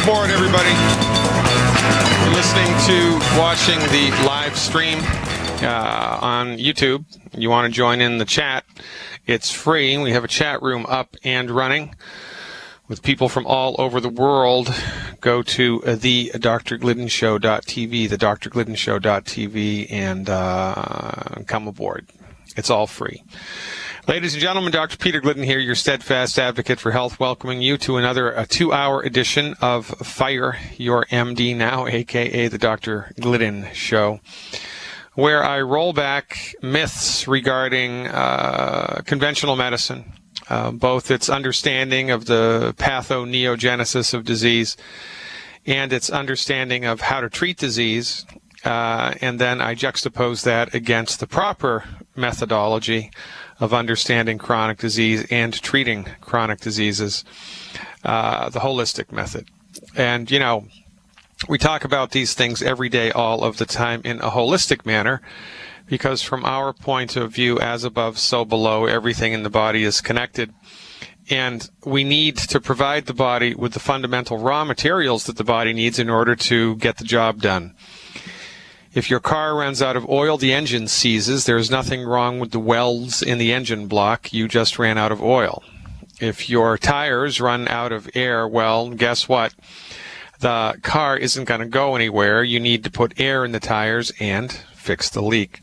aboard, everybody. You're listening to, watching the live stream on YouTube. You want to join in the chat. It's free. We have a chat room up and running with people from all over the world. Go to thedrgliddenshow.tv, thedrgliddenshow.tv, and come aboard. It's all free. Ladies and gentlemen, Dr. Peter Glidden here, your steadfast advocate for health, welcoming you to another 2-hour edition of Fire Your MD Now, a.k.a. the Dr. Glidden Show, where I roll back myths regarding conventional medicine, both its understanding of the pathoneogenesis of disease and its understanding of how to treat disease, and then I juxtapose that against the proper methodology of understanding chronic disease and treating chronic diseases, the holistic method. And, you know, we talk about these things every day, all of the time, in a holistic manner, because from our point of view, as above, so below, everything in the body is connected. And we need to provide the body with the fundamental raw materials that the body needs in order to get the job done. If your car runs out of oil, the engine seizes. There's nothing wrong with the welds in the engine block. You just ran out of oil. If your tires run out of air, well, guess what? The car isn't going to go anywhere. You need to put air in the tires and fix the leak.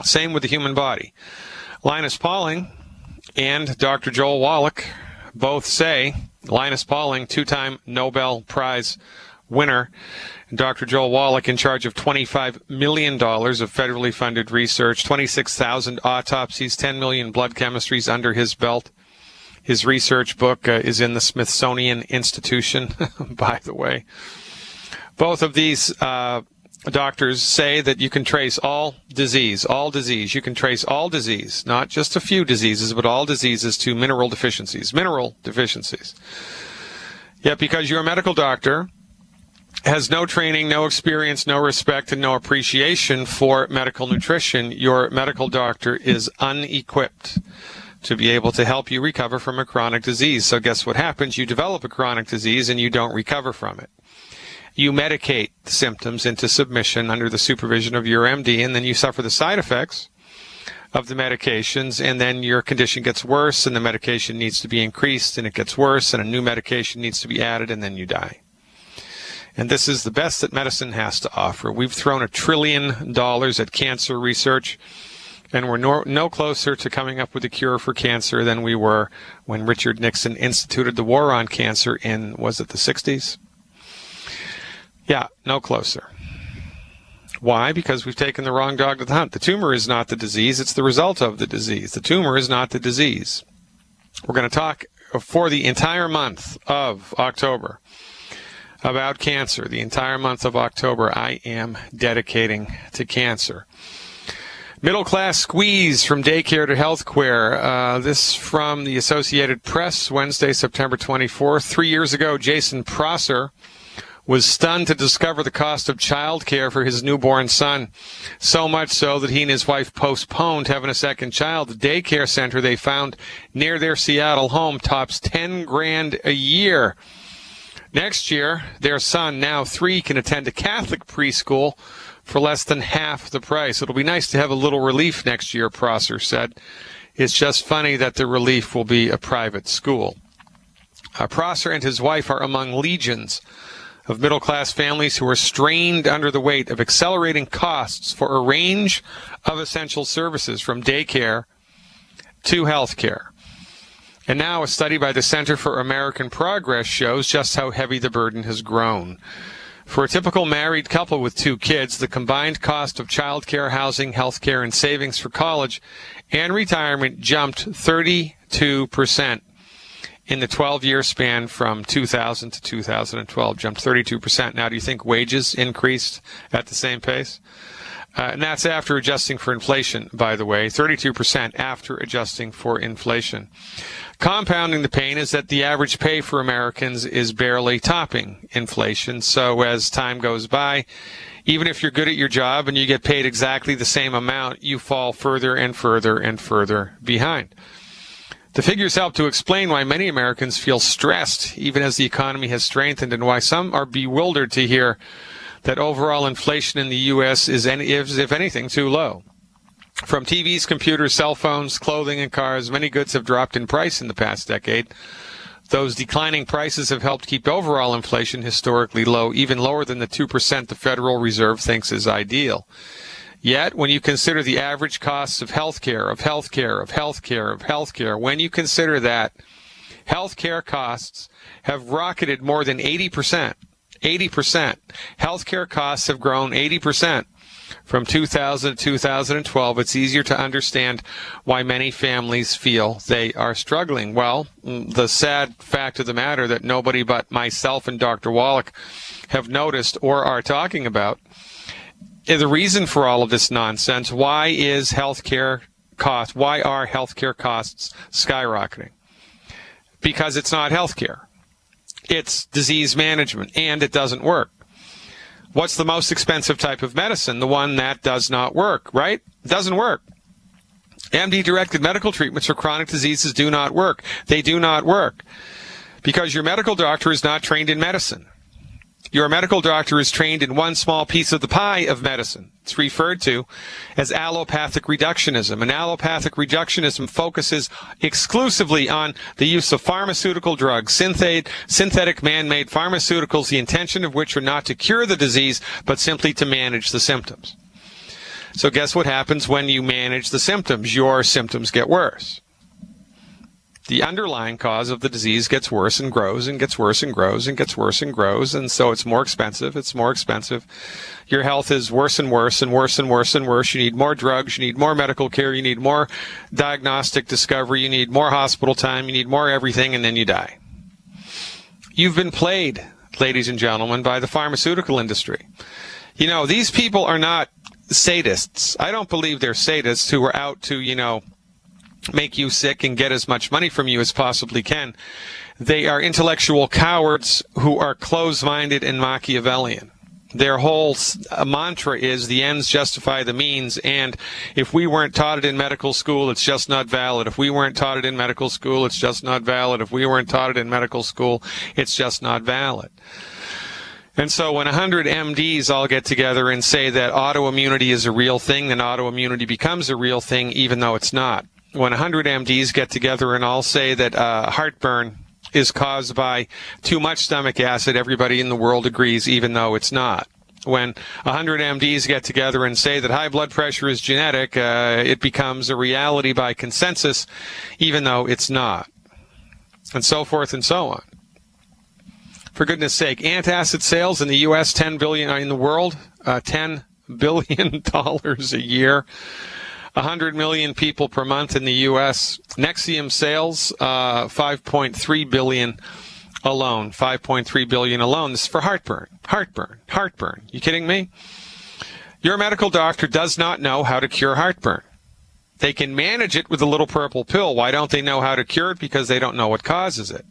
Same with the human body. Linus Pauling and Dr. Joel Wallach both say, Linus Pauling, 2-time Nobel Prize winner, Dr. Joel Wallach in charge of $25 million of federally funded research, 26,000 autopsies, 10 million blood chemistries under his belt. His research book is in the Smithsonian Institution, by the way. Both of these doctors say that you can trace all disease. You can trace all disease, not just a few diseases, but all diseases to mineral deficiencies. Yet because you're a medical doctor, has no training, no experience, no respect, and no appreciation for medical nutrition, your medical doctor is unequipped to be able to help you recover from a chronic disease. So guess what happens? You develop a chronic disease and you don't recover from it. You medicate the symptoms into submission under the supervision of your MD, and then you suffer the side effects of the medications, and then your condition gets worse, and the medication needs to be increased, and it gets worse, and a new medication needs to be added, and then you die. And this is the best that medicine has to offer. We've thrown $1 trillion at cancer research, and we're no closer to coming up with a cure for cancer than we were when Richard Nixon instituted the war on cancer in, was it the 60s? Yeah, no closer. Why? Because we've taken the wrong dog to the hunt. The tumor is not the disease, it's the result of the disease. The tumor is not the disease. We're going to talk for the entire month of October about cancer. The entire month of October I am dedicating to cancer. Middle class squeeze from daycare to healthcare. This from the Associated Press, Wednesday, September 24th. 3 years ago, Jason Prosser was stunned to discover the cost of child care for his newborn son. So much so that he and his wife postponed having a second child. The daycare center they found near their Seattle home tops $10,000 a year. Next year, their son, now 3, can attend a Catholic preschool for less than half the price. It'll be nice to have a little relief next year, Prosser said. It's just funny that the relief will be a private school. Prosser and his wife are among legions of middle-class families who are strained under the weight of accelerating costs for a range of essential services, from daycare to health care. And now a study by the Center for American Progress shows just how heavy the burden has grown. For a typical married couple with 2 kids, the combined cost of childcare, housing, health care, and savings for college and retirement jumped 32% in the 12-year span from 2000 to 2012, jumped 32%. Now, do you think wages increased at the same pace? And that's after adjusting for inflation, by the way, 32% after adjusting for inflation. Compounding the pain is that the average pay for Americans is barely topping inflation. So as time goes by, even if you're good at your job and you get paid exactly the same amount, you fall further and further and further behind. The figures help to explain why many Americans feel stressed, even as the economy has strengthened, and why some are bewildered to hear that overall inflation in the U.S. is, if anything, too low. From TVs, computers, cell phones, clothing, and cars, many goods have dropped in price in the past decade. Those declining prices have helped keep overall inflation historically low, even lower than the 2% the Federal Reserve thinks is ideal. Yet, when you consider the average costs of healthcare, when you consider that healthcare costs have rocketed more than 80%, healthcare costs have grown 80% from 2000 to 2012, it's easier to understand why many families feel they are struggling. Well, the sad fact of the matter that nobody but myself and Dr. Wallach have noticed or are talking about is the reason for all of this nonsense. Why are healthcare costs skyrocketing? Because it's not healthcare. It's disease management, and it doesn't work. What's the most expensive type of medicine? The one that does not work, right? It doesn't work. MD-directed medical treatments for chronic diseases do not work. They do not work because your medical doctor is not trained in medicine. Your medical doctor is trained in one small piece of the pie of medicine. It's referred to as allopathic reductionism. And allopathic reductionism focuses exclusively on the use of pharmaceutical drugs, synthetic man-made pharmaceuticals, the intention of which are not to cure the disease, but simply to manage the symptoms. So guess what happens when you manage the symptoms? Your symptoms get worse. The underlying cause of the disease gets worse and grows and gets worse and grows and gets worse and grows, and so it's more expensive. It's more expensive. Your health is worse and worse and worse and worse and worse. You need more drugs. You need more medical care. You need more diagnostic discovery. You need more hospital time. You need more everything, and then you die. You've been played, ladies and gentlemen, by the pharmaceutical industry. You know, these people are not sadists. I don't believe they're sadists who are out to, make you sick and get as much money from you as possibly can. They are intellectual cowards who are closed-minded and Machiavellian. Their whole mantra is the ends justify the means, and if we weren't taught it in medical school, it's just not valid. If we weren't taught it in medical school, it's just not valid. If we weren't taught it in medical school, it's just not valid. And so when 100 MDs all get together and say that autoimmunity is a real thing, then autoimmunity becomes a real thing even though it's not. When 100 MDs get together and all say that heartburn is caused by too much stomach acid, everybody in the world agrees, even though it's not. When 100 MDs get together and say that high blood pressure is genetic, it becomes a reality by consensus, even though it's not. And so forth and so on. For goodness sake, antacid sales in the U.S., $10 billion in the world, $10 billion a year. 100 million people per month in the U.S. Nexium sales, 5.3 billion alone. 5.3 billion alone. This is for heartburn. Heartburn. You kidding me? Your medical doctor does not know how to cure heartburn. They can manage it with a little purple pill. Why don't they know how to cure it? Because they don't know what causes it.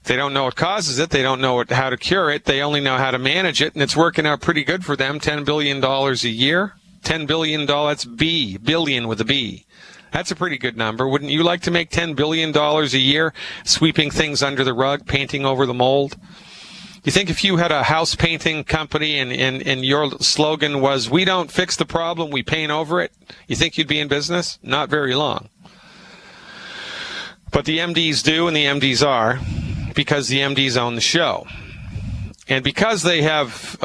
If they don't know what causes it, they don't know how to cure it. They only know how to manage it, and it's working out pretty good for them. $10 billion a year. $10 billion, that's billion with a B. That's a pretty good number. Wouldn't you like to make $10 billion a year sweeping things under the rug, painting over the mold? You think if you had a house painting company and your slogan was, we don't fix the problem, we paint over it, you think you'd be in business? Not very long. But the MDs do, and the MDs are, because the MDs own the show. And because they have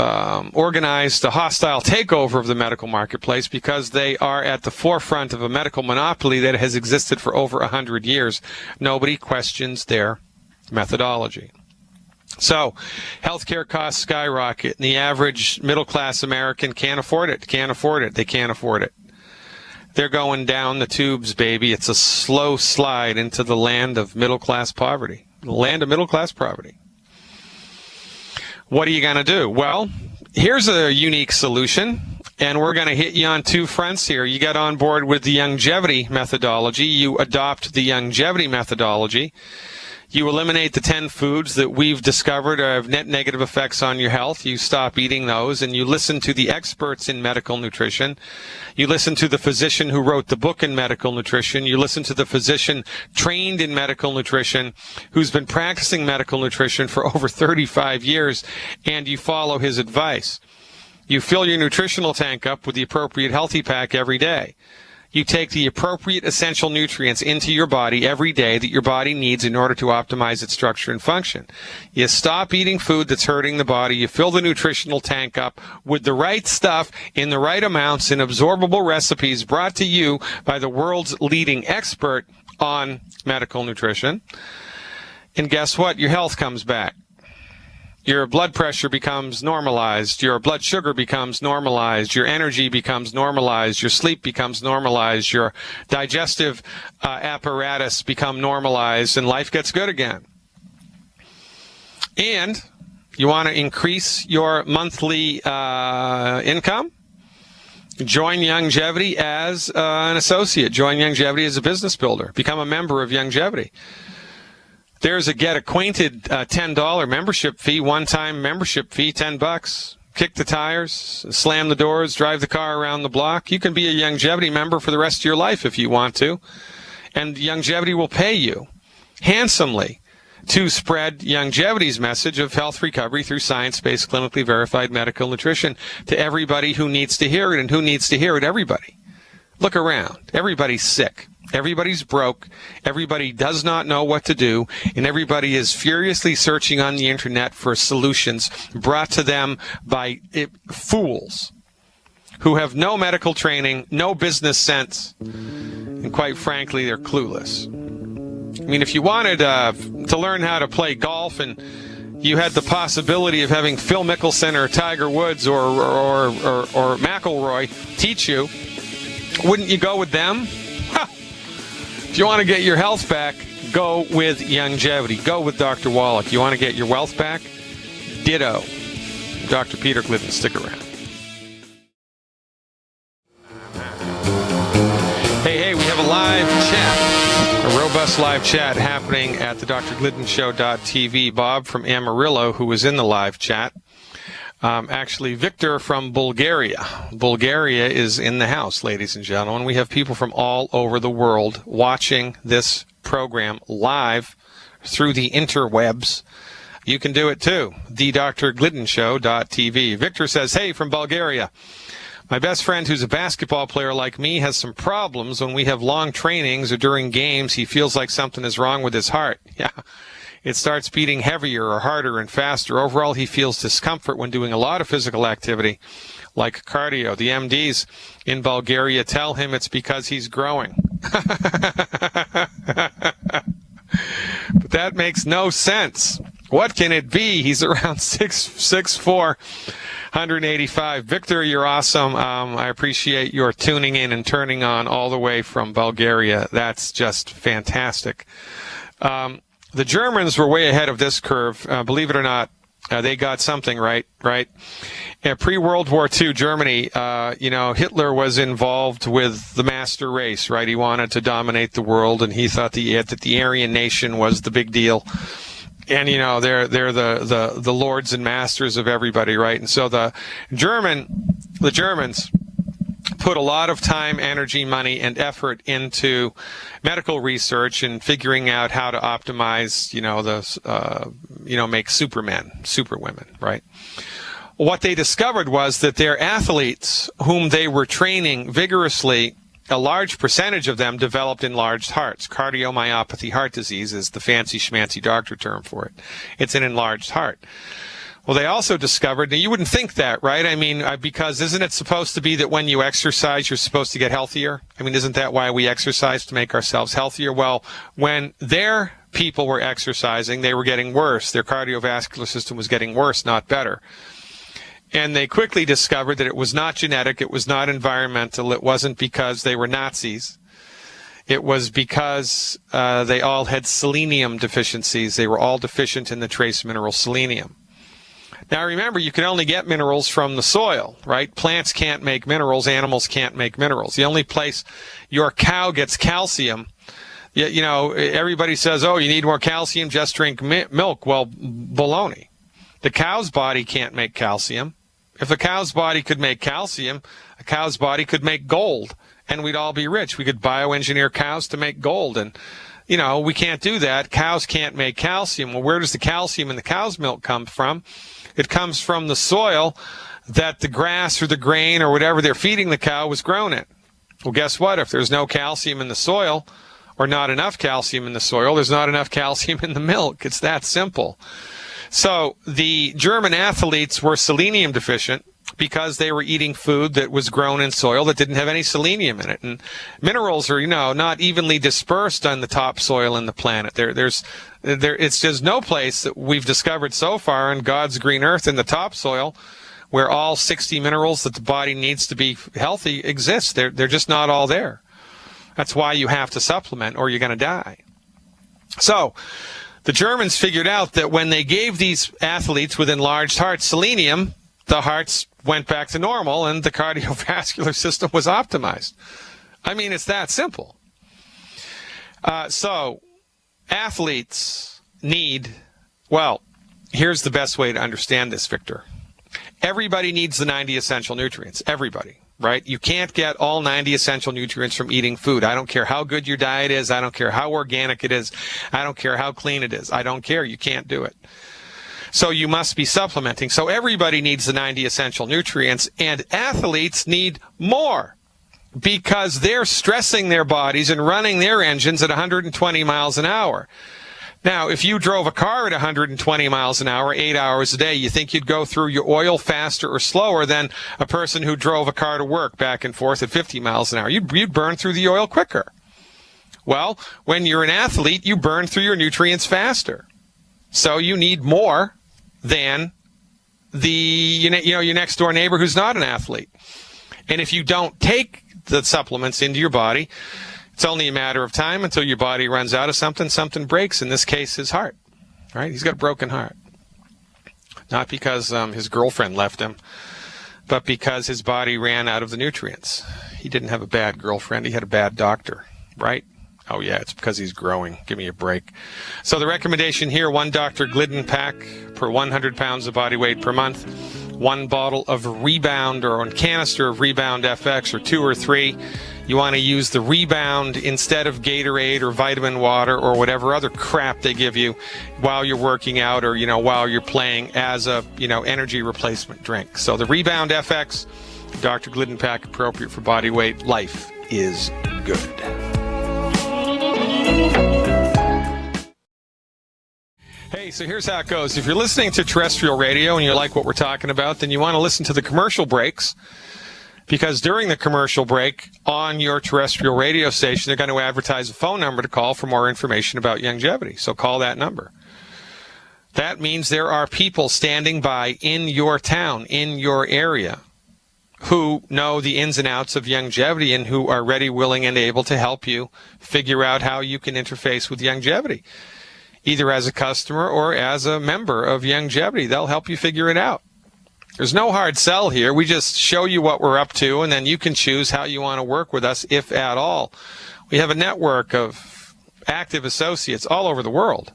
organized a hostile takeover of the medical marketplace, because they are at the forefront of a medical monopoly that has existed for over 100 years, nobody questions their methodology. So, healthcare costs skyrocket, and the average middle-class American can't afford it. They can't afford it. They're going down the tubes, baby. It's a slow slide into the land of middle-class poverty. The land of middle-class poverty. What are you going to do? Well, here's a unique solution, and we're going to hit you on two fronts here. You get on board with the longevity methodology. You adopt the longevity methodology. You eliminate the 10 foods that we've discovered have net negative effects on your health. You stop eating those, and you listen to the experts in medical nutrition. You listen to the physician who wrote the book in medical nutrition. You listen to the physician trained in medical nutrition who's been practicing medical nutrition for over 35 years, and you follow his advice. You fill your nutritional tank up with the appropriate healthy pack every day. You take the appropriate essential nutrients into your body every day that your body needs in order to optimize its structure and function. You stop eating food that's hurting the body. You fill the nutritional tank up with the right stuff in the right amounts in absorbable recipes brought to you by the world's leading expert on medical nutrition. And guess what? Your health comes back. Your blood pressure becomes normalized. Your blood sugar becomes normalized. Your energy becomes normalized. Your sleep becomes normalized. Your digestive apparatus become normalized, and life gets good again. And you want to increase your monthly income? Join Youngevity as an associate. Join Youngevity as a business builder. Become a member of Youngevity. There's a Get Acquainted $10 membership fee, one-time membership fee, $10. Kick the tires, slam the doors, drive the car around the block. You can be a Youngevity member for the rest of your life if you want to. And Youngevity will pay you handsomely to spread Youngevity's message of health recovery through science-based, clinically verified medical nutrition to everybody who needs to hear it. And who needs to hear it? Everybody. Look around. Everybody's sick. Everybody's broke. Everybody does not know what to do. And everybody is furiously searching on the internet for solutions brought to them by fools who have no medical training, no business sense, and quite frankly, they're clueless. I mean, if you wanted to learn how to play golf and you had the possibility of having Phil Mickelson or Tiger Woods or McIlroy teach you, wouldn't you go with them? If you want to get your health back, go with Youngevity. Go with Dr. Wallach. You want to get your wealth back? Ditto. Dr. Peter Glidden, stick around. Hey, we have a live chat, a robust live chat happening at the drgliddenshow.tv. Bob from Amarillo, who was in the live chat. Actually, Victor from Bulgaria. Bulgaria is in the house, ladies and gentlemen. We have people from all over the world watching this program live through the interwebs. You can do it too. thedrgliddenshow.tv. Victor says, hey, from Bulgaria. My best friend who's a basketball player like me has some problems when we have long trainings or during games. He feels like something is wrong with his heart. Yeah. It starts beating heavier or harder and faster. Overall, he feels discomfort when doing a lot of physical activity, like cardio. The MDs in Bulgaria tell him it's because he's growing. But that makes no sense. What can it be? He's around 6'4", 185. Victor, you're awesome. I appreciate your tuning in and turning on all the way from Bulgaria. That's just fantastic. The Germans were way ahead of this curve. Believe it or not, they got something right? Pre-World War II, Germany, Hitler was involved with the master race, right? He wanted to dominate the world, and he thought that the Aryan nation was the big deal. And, they're the lords and masters of everybody, right? And so the Germans put a lot of time, energy, money, and effort into medical research and figuring out how to optimize, make superwomen, right? What they discovered was that their athletes, whom they were training vigorously, a large percentage of them developed enlarged hearts. Cardiomyopathy heart disease is the fancy schmancy doctor term for it. It's an enlarged heart. Well, they also discovered, now you wouldn't think that, right? I mean, because isn't it supposed to be that when you exercise, you're supposed to get healthier? I mean, isn't that why we exercise, to make ourselves healthier? Well, when their people were exercising, they were getting worse. Their cardiovascular system was getting worse, not better. And they quickly discovered that it was not genetic, it was not environmental, it wasn't because they were Nazis. It was because they all had selenium deficiencies. They were all deficient in the trace mineral selenium. Now remember, you can only get minerals from the soil, right? Plants can't make minerals, animals can't make minerals. The only place your cow gets calcium, You know, everybody says, oh, you need more calcium, just drink milk. Well, baloney. The cow's body can't make calcium. If a cow's body could make calcium, a cow's body could make gold, and we'd all be rich. We could bioengineer cows to make gold, and, you know, we can't do that. Cows can't make calcium. Well, where does the calcium in the cow's milk come from? It comes from the soil that the grass or the grain or whatever they're feeding the cow was grown in. Well, guess what? If there's no calcium in the soil, or not enough calcium in the soil, there's not enough calcium in the milk. It's that simple. So the German athletes were selenium deficient because they were eating food that was grown in soil that didn't have any selenium in it. And minerals are, you know, not evenly dispersed on the topsoil in the planet. There's just no place that we've discovered so far on God's green earth in the topsoil where all 60 minerals that the body needs to be healthy exist. They're just not all there. That's why you have to supplement or you're going to die. So the Germans figured out that when they gave these athletes with enlarged hearts selenium, the hearts went back to normal and the cardiovascular system was optimized. I mean, it's that simple. So athletes need, well, here's the best way to understand this, Victor. Everybody needs the 90 essential nutrients. Everybody, right? You can't get all 90 essential nutrients from eating food. I don't care how good your diet is. I don't care how organic it is. I don't care how clean it is. I don't care. You can't do it. So you must be supplementing. So everybody needs the 90 essential nutrients, and athletes need more because they're stressing their bodies and running their engines at 120 miles an hour. Now, if you drove a car at 120 miles an hour, 8 hours a day, you think you'd go through your oil faster or slower than a person who drove a car to work back and forth at 50 miles an hour? You'd burn through the oil quicker. Well, when you're an athlete, you burn through your nutrients faster. So you need more than your next door neighbor who's not an athlete. And if you don't take the supplements into your body, it's only a matter of time until your body runs out of something. Something breaks, in this case, his heart. Right? He's got a broken heart. Not because his girlfriend left him, but because his body ran out of the nutrients. He didn't have a bad girlfriend. He had a bad doctor. Right? Oh, yeah, it's because he's growing. Give me a break. So the recommendation here, 1 Dr. Glidden pack per 100 pounds of body weight per month, 1 bottle of Rebound or 1 canister of Rebound FX, or 2 or 3. You want to use the Rebound instead of Gatorade or vitamin water or whatever other crap they give you while you're working out or, while you're playing as a, energy replacement drink. So the Rebound FX, Dr. Glidden pack, appropriate for body weight. Life is good. Hey, so here's how it goes. If you're listening to terrestrial radio and you like what we're talking about, then you want to listen to the commercial breaks, because during the commercial break on your terrestrial radio station, they're going to advertise a phone number to call for more information about longevity. So call that number. That means there are people standing by in your town, in your area, who know the ins and outs of longevity and who are ready, willing, and able to help you figure out how you can interface with longevity, either as a customer or as a member of longevity. They'll help you figure it out. There's no hard sell here. We just show you what we're up to, and then you can choose how you want to work with us, if at all. We have a network of active associates all over the world.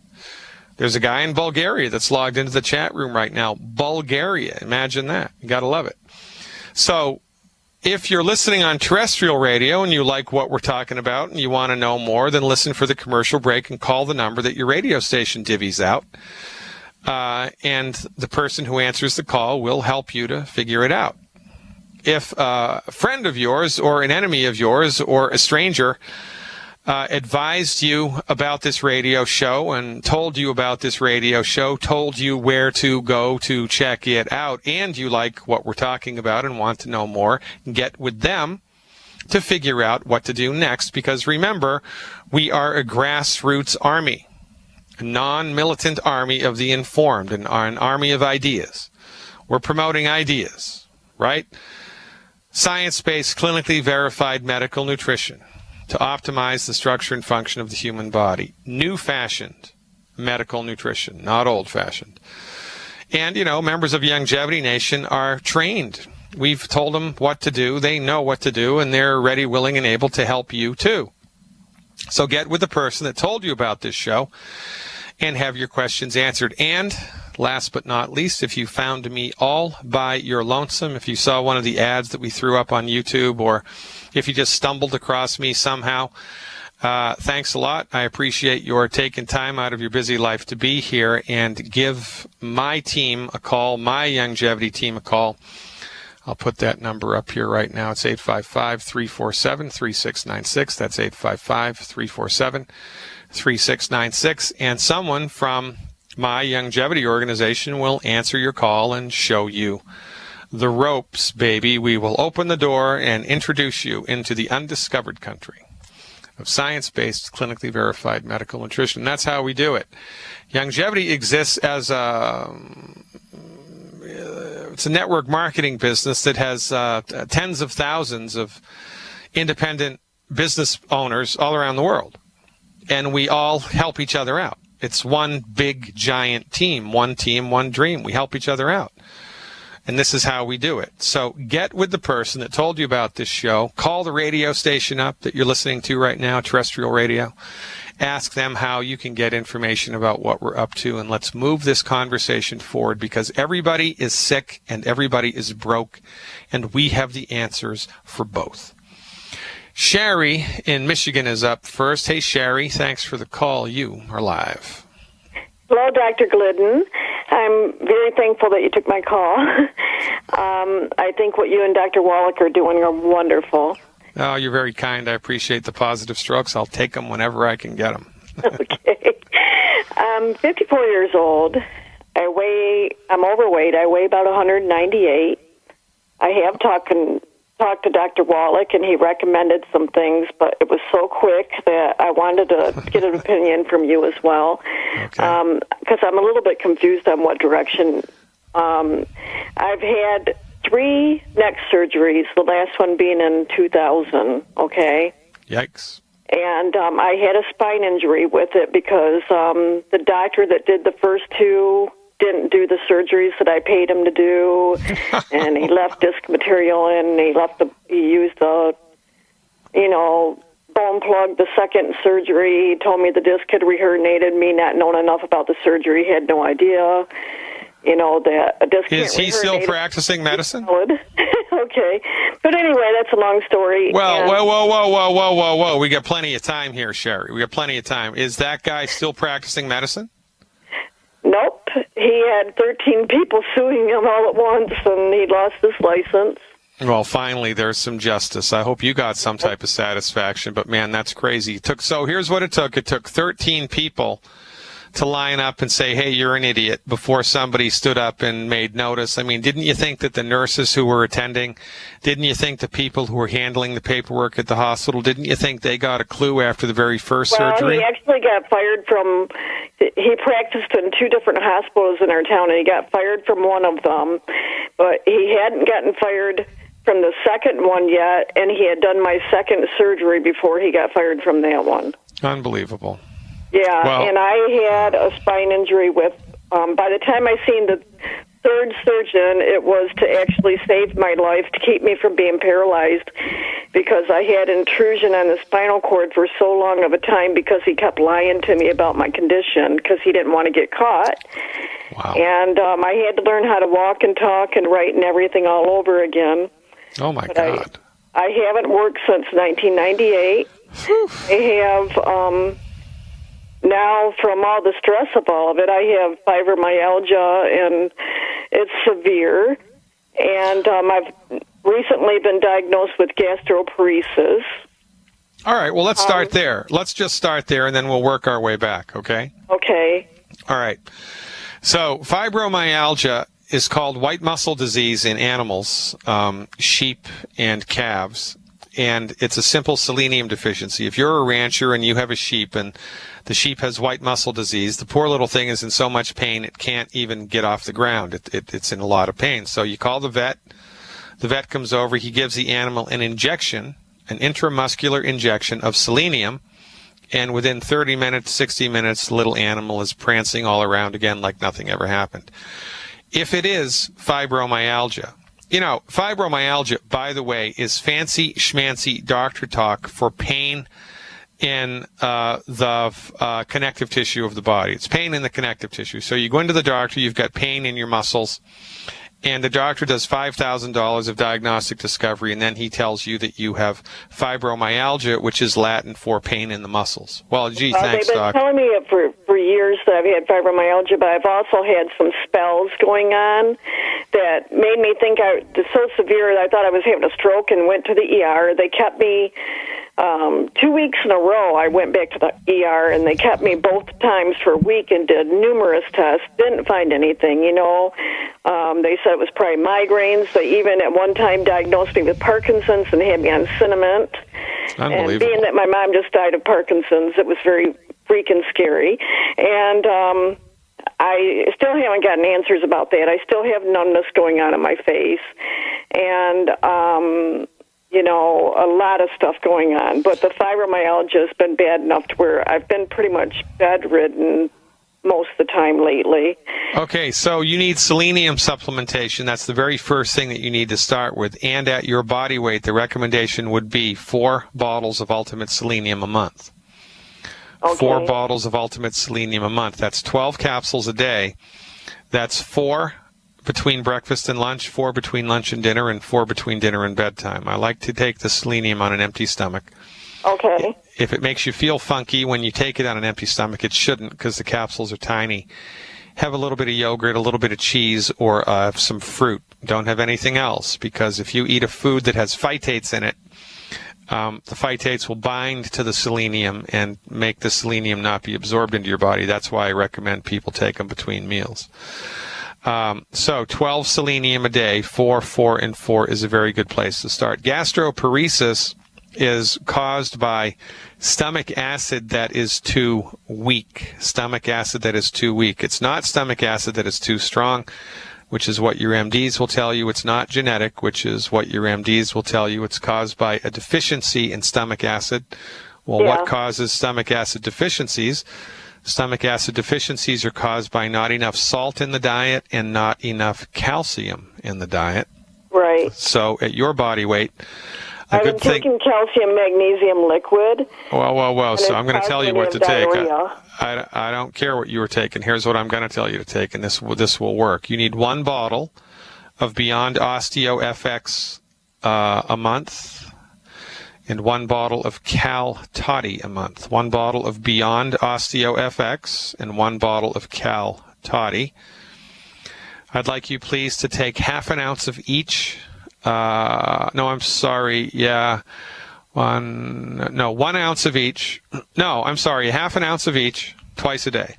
There's a guy in Bulgaria that's logged into the chat room right now. Bulgaria. Imagine that. You got to love it. So if you're listening on terrestrial radio and you like what we're talking about and you want to know more, then listen for the commercial break and call the number that your radio station divvies out. And the person who answers the call will help you to figure it out. If a friend of yours or an enemy of yours or a stranger advised you about this radio show and told you about this radio show, told you where to go to check it out, and you like what we're talking about and want to know more, get with them to figure out what to do next. Because remember, we are a grassroots army, a non-militant army of the informed, and an army of ideas. We're promoting ideas, right? Science-based, clinically verified medical nutrition to optimize the structure and function of the human body. New-fashioned medical nutrition, not old-fashioned. And, members of Longevity Nation are trained. We've told them what to do. They know what to do, and they're ready, willing, and able to help you too. So get with the person that told you about this show and have your questions answered. And last but not least, if you found me all by your lonesome, if you saw one of the ads that we threw up on YouTube, or if you just stumbled across me somehow, thanks a lot. I appreciate your taking time out of your busy life to be here and give my team a call, my Youngevity team a call. I'll put that number up here right now. It's 855-347-3696. That's 855-347-3696. And someone from my Youngevity organization will answer your call and show you the ropes, baby. We will open the door and introduce you into the undiscovered country of science-based, clinically verified medical nutrition. That's how we do it. Youngevity exists as it's a network marketing business that has tens of thousands of independent business owners all around the world. And we all help each other out. It's one big, giant team, one dream. We help each other out. And this is how we do it. So get with the person that told you about this show. Call the radio station up that you're listening to right now, terrestrial radio. Ask them how you can get information about what we're up to, and let's move this conversation forward, because everybody is sick and everybody is broke, and we have the answers for both. Sherry in Michigan is up first. Hey, Sherry, thanks for the call. You are live. Hello, Dr. Glidden. I'm very thankful that you took my call. I think what you and Dr. Wallach are doing are wonderful. Oh, you're very kind. I appreciate the positive strokes. I'll take them whenever I can get them. Okay. I'm 54 years old. I'm overweight. I weigh about 198. I have talked to Dr. Wallach, and he recommended some things, but it was so quick that I wanted to get an opinion from you as well. Okay. Because I'm a little bit confused on what direction. I've had 3 neck surgeries, the last one being in 2000, okay? Yikes. And I had a spine injury with it because the doctor that did the first 2 didn't do the surgeries that I paid him to do, and he left disc material in, he used the, bone plug the second surgery. He told me the disc had reherniated, me not knowing enough about the surgery, had no idea. That a disc Is he still practicing medicine? Okay. But anyway, that's a long story. Well, whoa. We got plenty of time here, Sherry. We got plenty of time. Is that guy still practicing medicine? Nope. He had 13 people suing him all at once, and he lost his license. Well, finally, there's some justice. I hope you got some type of satisfaction, but man, that's crazy. So here's what it took. It took 13 people to line up and say, hey, you're an idiot, before somebody stood up and made notice. I mean, didn't you think that the nurses who were attending, didn't you think the people who were handling the paperwork at the hospital, didn't you think they got a clue after the very first surgery? He actually got fired he practiced in 2 different hospitals in our town, and he got fired from one of them, but he hadn't gotten fired from the second one yet, and he had done my second surgery before he got fired from that one. Unbelievable. Yeah, well, and I had a spine injury with, by the time I seen the 3rd surgeon, it was to actually save my life, to keep me from being paralyzed, because I had intrusion on the spinal cord for so long of a time because he kept lying to me about my condition because he didn't want to get caught. Wow. And I had to learn how to walk and talk and write and everything all over again. Oh, my God. I haven't worked since 1998. I have... now, from all the stress of all of it, I have fibromyalgia, and it's severe. And I've recently been diagnosed with gastroparesis. All right, well, let's start there. Let's just start there, and then we'll work our way back, okay? Okay. All right. So fibromyalgia is called white muscle disease in animals, sheep and calves. And it's a simple selenium deficiency. If you're a rancher and you have a sheep and the sheep has white muscle disease, the poor little thing is in so much pain it can't even get off the ground. It's in a lot of pain. So you call the vet. The vet comes over. He gives the animal an injection, an intramuscular injection of selenium. And within 30 minutes, 60 minutes, the little animal is prancing all around again like nothing ever happened. If it is fibromyalgia, fibromyalgia, by the way, is fancy schmancy doctor talk for pain in the connective tissue of the body. It's pain in the connective tissue. So you go into the doctor, you've got pain in your muscles, and the doctor does $5,000 of diagnostic discovery, and then he tells you that you have fibromyalgia, which is Latin for pain in the muscles. Well, gee, thanks, They've been Doc. telling me for years that I've had fibromyalgia, but I've also had some spells going on that made me think it's so severe that I thought I was having a stroke and went to the ER. They kept me 2 weeks in a row. I went back to the ER, and they kept me both times for a week and did numerous tests. Didn't find anything, They said it was probably migraines. They even at one time diagnosed me with Parkinson's and had me on Cinnamont. Unbelievable. And being that my mom just died of Parkinson's, it was very freaking scary. And I still haven't gotten answers about that. I still have numbness going on in my face. And a lot of stuff going on. But the fibromyalgia has been bad enough to where I've been pretty much bedridden most of the time lately. Okay, so you need selenium supplementation. That's the very first thing that you need to start with. And at your body weight, the recommendation would be 4 bottles of Ultimate Selenium a month. Okay. 4 bottles of Ultimate Selenium a month. That's 12 capsules a day. That's 4 between breakfast and lunch, 4 between lunch and dinner, and 4 between dinner and bedtime. I like to take the selenium on an empty stomach. Okay. If it makes you feel funky when you take it on an empty stomach, it shouldn't, because the capsules are tiny. Have a little bit of yogurt, a little bit of cheese, or some fruit. Don't have anything else, because if you eat a food that has phytates in it, the phytates will bind to the selenium and make the selenium not be absorbed into your body. That's why I recommend people take them between meals. So 12 selenium a day, 4, 4, and 4 is a very good place to start. Gastroparesis is caused by stomach acid that is too weak. Stomach acid that is too weak. It's not stomach acid that is too strong, which is what your MDs will tell you. It's not genetic, which is what your MDs will tell you. It's caused by a deficiency in stomach acid. Well, Yeah. What causes stomach acid deficiencies? Stomach acid deficiencies are caused by not enough salt in the diet and not enough calcium in the diet. Right. So at your body weight, I've been taking calcium magnesium liquid. Well. So I'm going to tell you what to take. Diarrhea. I don't care what you were taking. Here's what I'm going to tell you to take, and this will work. You need 1 bottle of Beyond Osteo FX a month, and 1 bottle of Cal Toddy a month. 1 bottle of Beyond Osteo FX and 1 bottle of Cal Toddy. I'd like you please to take half an ounce of each. No, I'm sorry. Yeah. 1 ounce of each. No, I'm sorry. Half an ounce of each twice a day.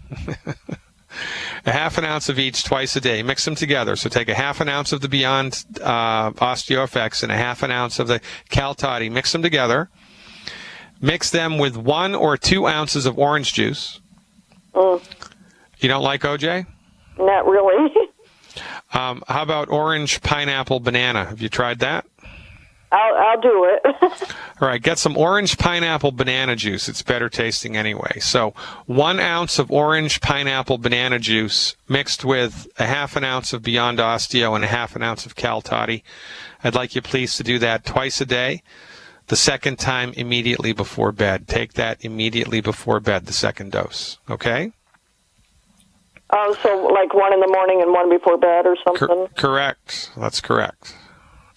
A half an ounce of each twice a day. Mix them together. So take a half an ounce of the Beyond OsteoFX and a half an ounce of the Cal Toddy. Mix them together. Mix them with 1 or 2 ounces of orange juice. You don't like OJ? Not really. How about orange, pineapple, banana? Have you tried that? I'll do it. All right, get some orange, pineapple, banana juice. It's better tasting anyway. So 1 ounce of orange, pineapple, banana juice mixed with a half an ounce of Beyond Osteo and a half an ounce of Cal Toddy. I'd like you please to do that twice a day. The second time immediately before bed. Take that immediately before bed, the second dose. Okay? Oh, so like 1 in the morning and 1 before bed or something? Correct. That's correct.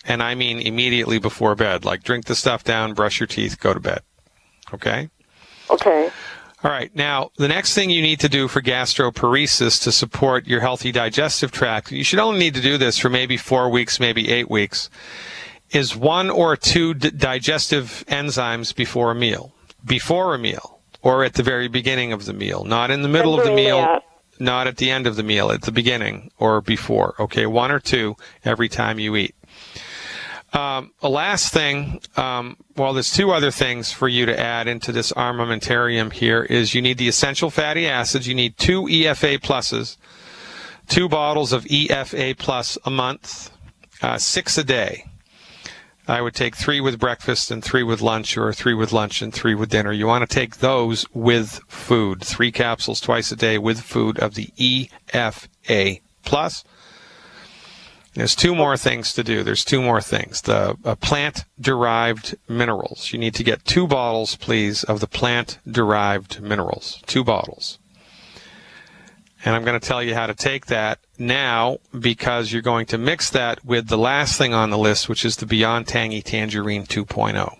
And I mean immediately before bed. Like drink the stuff down, brush your teeth, go to bed. Okay? Okay. All right. Now, the next thing you need to do for gastroparesis to support your healthy digestive tract, you should only need to do this for maybe 4 weeks, maybe 8 weeks, is 1 or 2 digestive enzymes before a meal. Before a meal, or at the very beginning of the meal. Not in the middle of the meal, not at the end of the meal, at the beginning or before. Okay, 1 or 2 every time you eat. A last thing, there's 2 other things for you to add into this armamentarium here is you need the essential fatty acids. You need 2 EFA pluses, 2 bottles of EFA plus a month, 6 a day. I would take 3 with breakfast and 3 with lunch, or 3 with lunch and 3 with dinner. You want to take those with food. 3 capsules twice a day with food of the EFA plus. There's two more things to do. There's two more things. The plant-derived minerals. You need to get 2 bottles, please, of the plant-derived minerals. 2 bottles. And I'm going to tell you how to take that now because you're going to mix that with the last thing on the list, which is the Beyond Tangy Tangerine 2.0.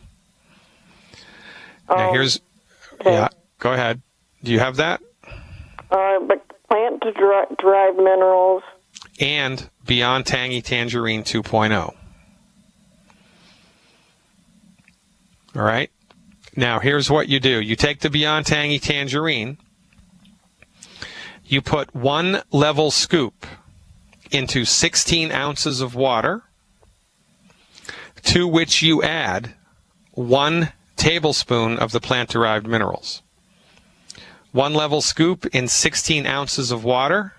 Now here's, okay. Yeah, go ahead. Do you have that? But plant-derived minerals. And Beyond Tangy Tangerine 2.0. All right. Now, here's what you do. You take the Beyond Tangy Tangerine. You put 1 level scoop into 16 ounces of water, to which you add 1 tablespoon of the plant-derived minerals. 1 level scoop in 16 ounces of water.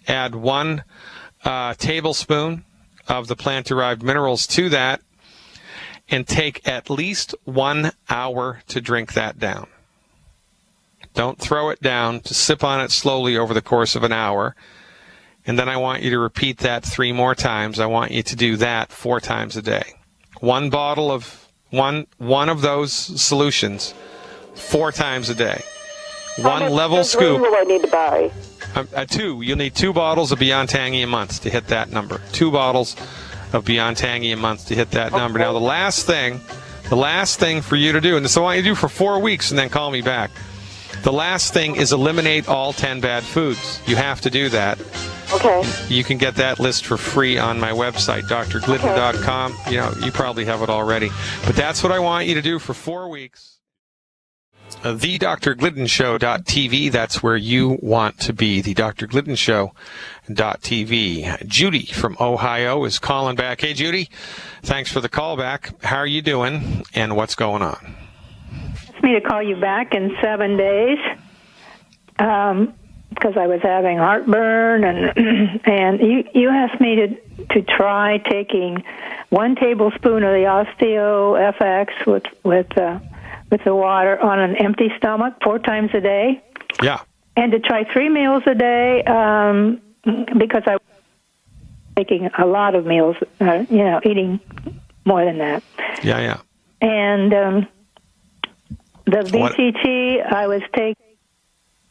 Add 1 tablespoon of the plant-derived minerals to that, and take at least 1 hour to drink that down. Don't throw it down, to sip on it slowly over the course of an hour. And then I want you to repeat that 3 more times. I want you to do that 4 times a day. 1 bottle of one of those solutions 4 times a day. 1 level scoop. Will I need to buy? 2. You'll need 2 bottles of Beyond Tangy a month to hit that number. 2 bottles of Beyond Tangy a month to hit that number. Now, the last thing for you to do, and this is what I want you to do for 4 weeks and then call me back. The last thing is eliminate all 10 bad foods. You have to do that. Okay. You can get that list for free on my website, drglidden.com. You know, you probably have it already. But that's what I want you to do for 4 weeks. TheDrGliddenShow.tv. That's where you want to be. TheDrGliddenShow.tv. Judy from Ohio is calling back. Hey, Judy. Thanks for the call back. How are you doing, and what's going on? Asked me to call you back in 7 days because I was having heartburn, and you asked me to try taking 1 tablespoon of the Osteo FX with the water on an empty stomach 4 times a day. Yeah. And to try 3 meals a day because I was taking a lot of meals, eating more than that. Yeah. And the BCT, I was to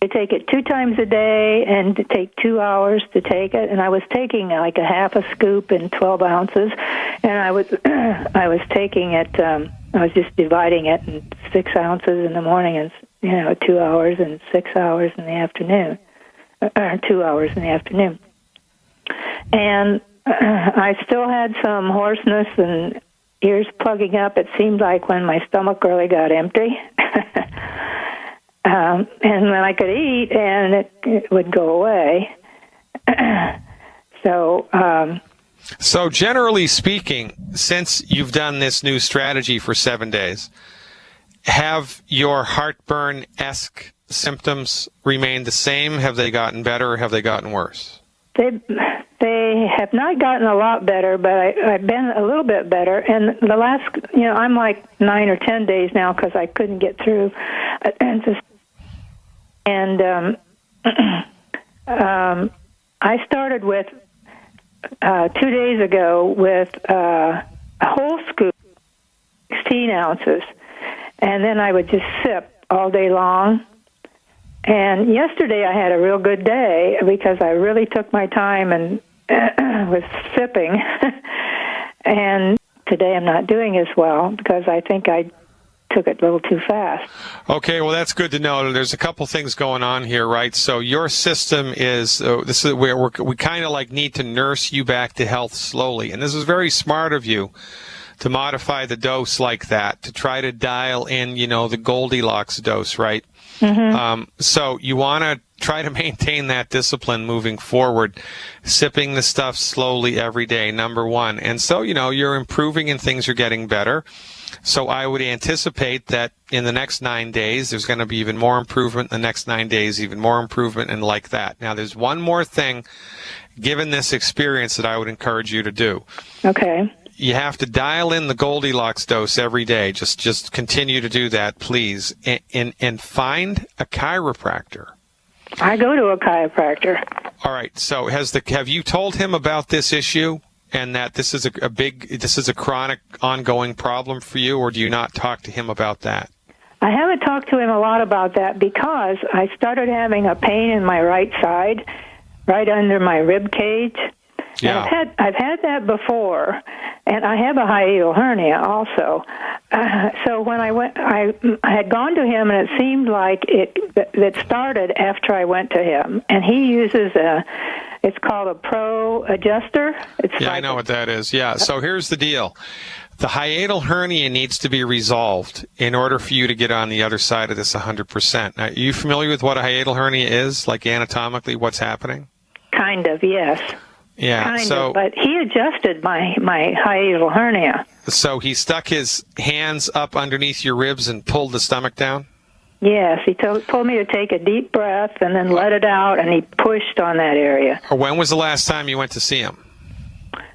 take it 2 times a day and to take 2 hours to take it. And I was taking like a half a scoop in 12 ounces. And I was taking it, I was just dividing it in 6 ounces in the morning and, 2 hours and 6 hours in the afternoon, 2 hours in the afternoon. And I still had some hoarseness and ears plugging up. It seemed like when my stomach really got empty. And then I could eat, and it would go away. So generally speaking, since you've done this new strategy for 7 days, have your heartburn-esque symptoms remained the same? Have they gotten better, or have they gotten worse? They have not gotten a lot better, but I've been a little bit better. And the last, I'm like 9 or 10 days now because I couldn't get through. I started with 2 days ago with a whole scoop, 16 ounces, and then I would just sip all day long. And yesterday I had a real good day because I really took my time and was sipping. And today I'm not doing as well because I think I took it a little too fast. Okay, well, that's good to know. There's a couple things going on here, right? So your system is, this is where we kind of like need to nurse you back to health slowly. And this is very smart of you to modify the dose like that, to try to dial in, the Goldilocks dose, right? Mm-hmm. So you want to try to maintain that discipline moving forward, sipping the stuff slowly every day, number one. And so, you're improving and things are getting better. So I would anticipate that in the next 9 days, there's going to be even more improvement. In the next 9 days, even more improvement, and like that. Now, there's one more thing, given this experience, that I would encourage you to do. Okay. You have to dial in the Goldilocks dose every day. Just continue to do that, please. And find a chiropractor I go to a chiropractor. All right. So have you told him about this issue and that this is a chronic ongoing problem for you, or do you not talk to him about that? I haven't talked to him a lot about that because I started having a pain in my right side, right under my rib cage. Yeah. And I've had that before, and I have a hiatal hernia also. So when I had gone to him, and it seemed like it started after I went to him, and he uses it's called a Pro Adjuster. I know what that is. Yeah. So here's the deal. The hiatal hernia needs to be resolved in order for you to get on the other side of this 100%. Now, are you familiar with what a hiatal hernia is, like anatomically what's happening? Kind of, yes. Yeah. Kind of, but he adjusted my hiatal hernia. So he stuck his hands up underneath your ribs and pulled the stomach down? Yes, he told me to take a deep breath and then let it out, and he pushed on that area. Or when was the last time you went to see him?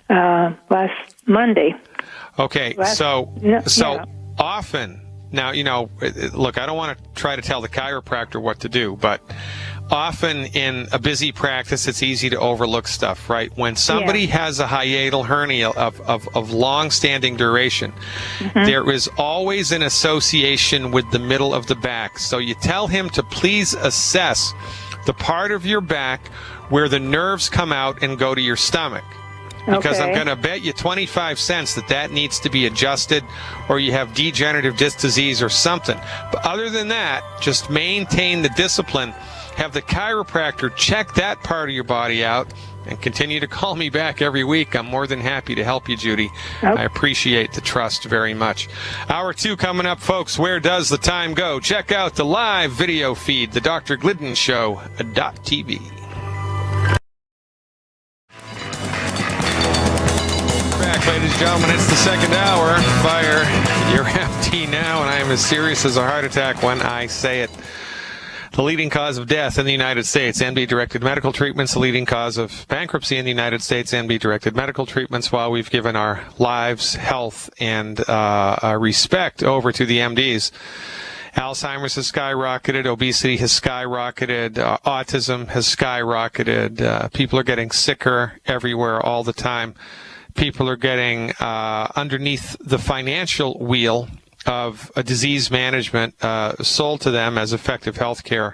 Last Monday. Okay, so often, now, look, I don't want to try to tell the chiropractor what to do, but often in a busy practice, it's easy to overlook stuff, right? When somebody has a hiatal hernia of long-standing duration, there is always an association with the middle of the back. So you tell him to please assess the part of your back where the nerves come out and go to your stomach. Because I'm going to bet you 25 cents that needs to be adjusted, or you have degenerative disc disease or something. But other than that, just maintain the discipline. Have the chiropractor check that part of your body out, and continue to call me back every week. I'm more than happy to help you, Judy. I appreciate the trust very much. Hour 2 coming up, folks. Where does the time go? Check out the live video feed, the Dr. Glidden Show.tv. Ladies and gentlemen, it's the second hour. Fire, you're empty now, and I am as serious as a heart attack when I say it. The leading cause of death in the United States, NB-directed medical treatments. The leading cause of bankruptcy in the United States, NB-directed medical treatments. While we've given our lives, health, and respect over to the MDs, Alzheimer's has skyrocketed, obesity has skyrocketed, autism has skyrocketed. People are getting sicker everywhere all the time. People are getting underneath the financial wheel of a disease management sold to them as effective health care.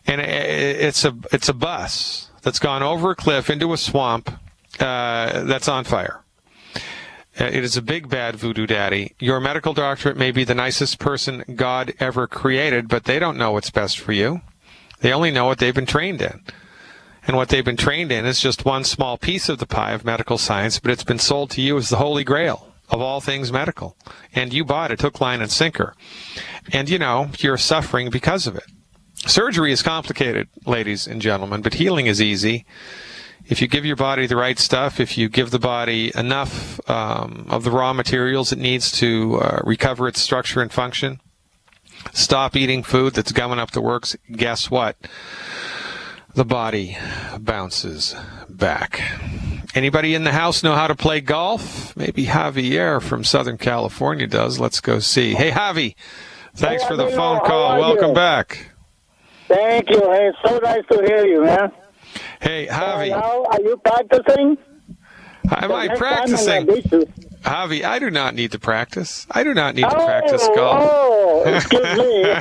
And it's a bus that's gone over a cliff into a swamp that's on fire. It is a big bad voodoo daddy. Your medical doctorate may be the nicest person God ever created, but they don't know what's best for you. They only know what they've been trained in. And what they've been trained in is just one small piece of the pie of medical science, but it's been sold to you as the holy grail of all things medical. And you bought it, hook, line, and sinker. And, you're suffering because of it. Surgery is complicated, ladies and gentlemen, but healing is easy. If you give your body the right stuff, if you give the body enough of the raw materials it needs to recover its structure and function, stop eating food that's gumming up the works, guess what? The body bounces back. Anybody in the house know how to play golf? Maybe Javier from Southern California does. Let's go see. Hey, Javi, thanks for the phone call. Welcome back. Thank you. Hey, it's so nice to hear you, man. Hey, Javi. Now, are you practicing? Am I practicing? Javi, I do not need to practice. I do not need to practice golf. Oh, excuse me.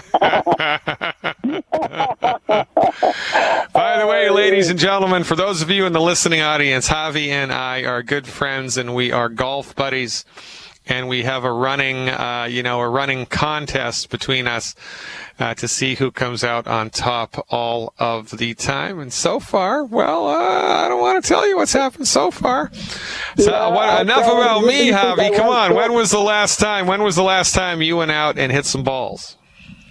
By the way, ladies and gentlemen, for those of you in the listening audience, Javi and I are good friends, and we are golf buddies. And we have a running contest between us to see who comes out on top all of the time. And so far, I don't want to tell you what's happened so far. So enough about me, Javi. Come on. When was the last time you went out and hit some balls?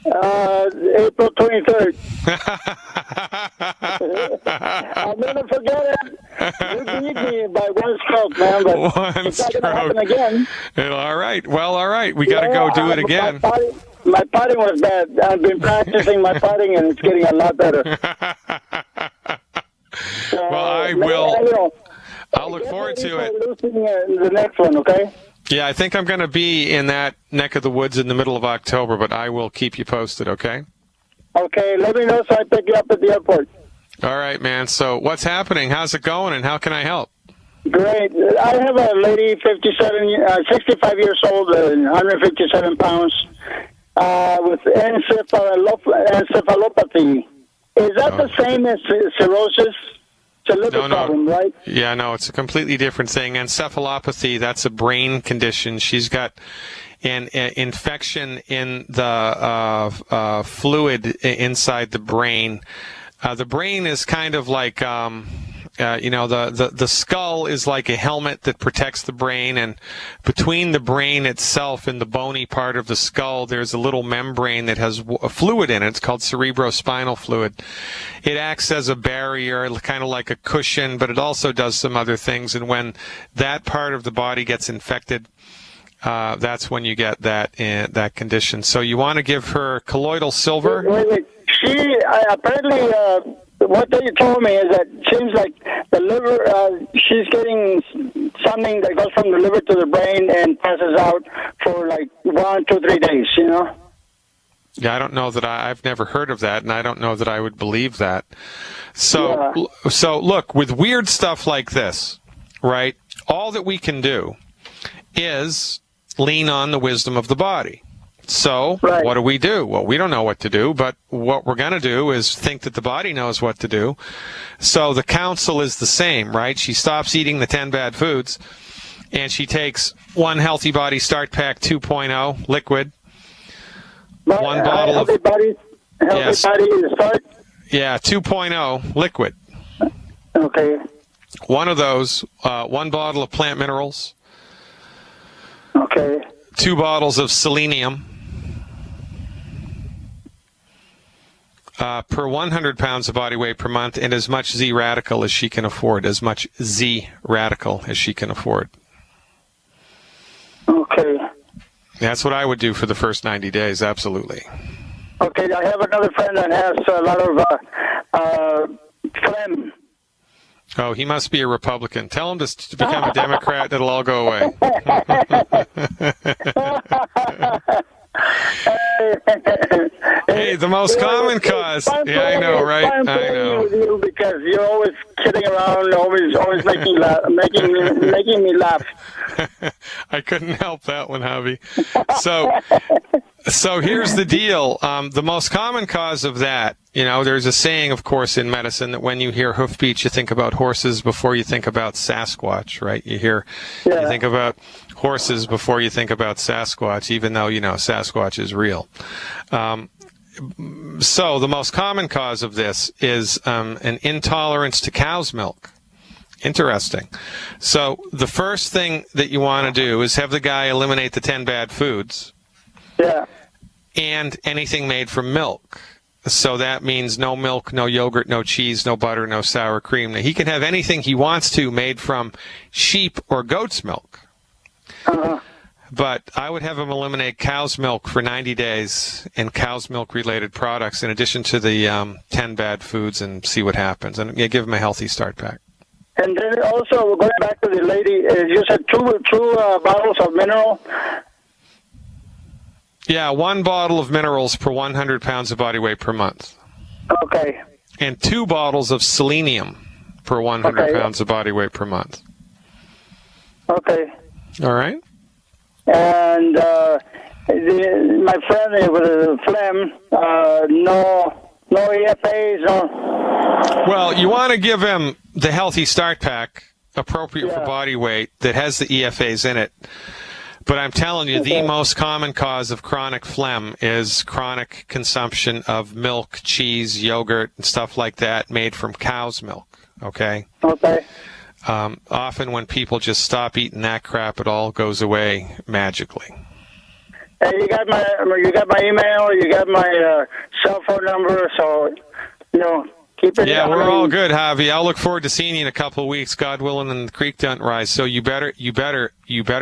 April 23rd. I'll never forget it. You beat me by one stroke, man. But one it's not going to happen stroke. again. All right. Well, all right. We got to go do it again. My putting was bad. I've been practicing my putting, and it's getting a lot better. I'll look forward to it. The next one, okay? Yeah, I think I'm going to be in that neck of the woods in the middle of October, but I will keep you posted, okay? Okay, let me know so I pick you up at the airport. All right, man. So what's happening? How's it going, and how can I help? Great. I have a lady, 65 years old, 157 pounds, with encephalopathy. Is that the same as cirrhosis? It's a liver problem, right? Yeah, no, it's a completely different thing. Encephalopathy, that's a brain condition. She's got an infection in the fluid inside the brain. The brain is kind of like, the skull is like a helmet that protects the brain, and between the brain itself and the bony part of the skull, there's a little membrane that has a fluid in it. It's called cerebrospinal fluid. It acts as a barrier, kind of like a cushion, but it also does some other things, and when that part of the body gets infected, that's when you get that condition. So you want to give her colloidal silver. Wait. She apparently, what they told me is that it seems like the liver, she's getting something that goes from the liver to the brain and passes out for like 1, 2, 3 days, you know? Yeah, I don't know that I've never heard of that, and I don't know that I would believe that. So look, with weird stuff like this, right, all that we can do is lean on the wisdom of the body. So What do? Well, we don't know what to do, but what we're going to do is think that the body knows what to do. So the counsel is the same, right? She stops eating the 10 bad foods, and she takes one Healthy Body Start Pack 2.0 liquid, one bottle of... Healthy Body Start? Yeah, 2.0 liquid. Okay. One of those, one bottle of plant minerals. Okay. 2 bottles of selenium. Per 100 pounds of body weight per month, and as much Z-Radical as she can afford. Okay. That's what I would do for the first 90 days, absolutely. Okay, I have another friend that has a lot of phlegm. Oh, he must be a Republican. Tell him to become a Democrat, it'll all go away. Hey, the most common cause. Yeah, I know, right? I know. With you because you're always kidding around, always making me laugh. I couldn't help that one, Javi. So here's the deal. The most common cause of that, there's a saying, of course, in medicine that when you hear hoofbeats, you think about horses before you think about Sasquatch, right? You think about horses before you think about Sasquatch, even though, Sasquatch is real. So the most common cause of this is an intolerance to cow's milk. Interesting. So the first thing that you want to do is have the guy eliminate the 10 bad foods. Yeah. And anything made from milk. So that means no milk, no yogurt, no cheese, no butter, no sour cream. Now, he can have anything he wants to made from sheep or goat's milk. Uh-huh. But I would have him eliminate cow's milk for 90 days and cow's milk-related products in addition to the 10 bad foods and see what happens. And give him a Healthy Start Pack. And then also, going back to the lady, you said two bottles of mineral? Yeah, 1 bottle of minerals per 100 pounds of body weight per month. Okay. And 2 bottles of selenium per 100 pounds of body weight per month. Okay. All right. And my friend with the phlegm, no EFAs, no. Well, you want to give him the Healthy Start Pack, appropriate for body weight, that has the EFAs in it. But I'm telling you, the most common cause of chronic phlegm is chronic consumption of milk, cheese, yogurt, and stuff like that made from cow's milk, okay? Okay. Often when people just stop eating that crap, it all goes away magically. Hey, you got my email, you got my cell phone number, so, keep it. Yeah, we're all good, Javi. I'll look forward to seeing you in a couple of weeks, God willing, and the creek don't rise. So you better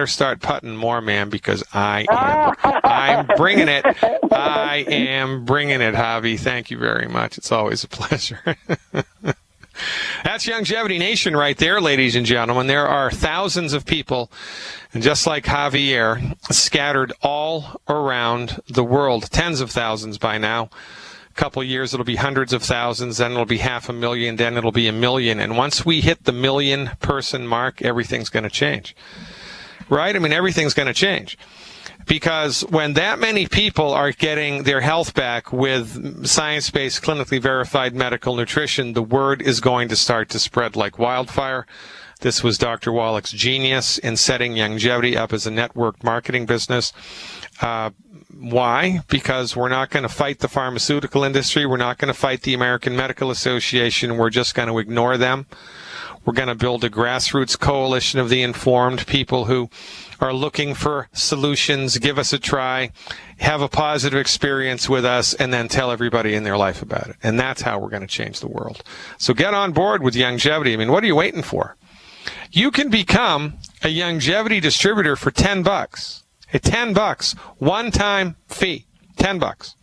start putting more, man, because I'm bringing it. I am bringing it, Javi. Thank you very much. It's always a pleasure. That's Longevity Nation right there, ladies and gentlemen. There are thousands of people, just like Javier, scattered all around the world, tens of thousands by now, couple years, it'll be hundreds of thousands, then it'll be 500,000, then it'll be 1 million. And once we hit the 1 million person mark, everything's going to change. Right? I mean, everything's going to change. Because when that many people are getting their health back with science-based, clinically verified medical nutrition, the word is going to start to spread like wildfire. This was Dr. Wallach's genius in setting Youngevity up as a network marketing business. Why? Because we're not going to fight the pharmaceutical industry. We're not going to fight the American Medical Association. We're just going to ignore them. We're going to build a grassroots coalition of the informed people who are looking for solutions, give us a try, have a positive experience with us, and then tell everybody in their life about it. And that's how we're going to change the world. So get on board with Youngevity. I mean, what are you waiting for? You can become a Youngevity distributor for $10. Hey, $10, one-time fee, $10.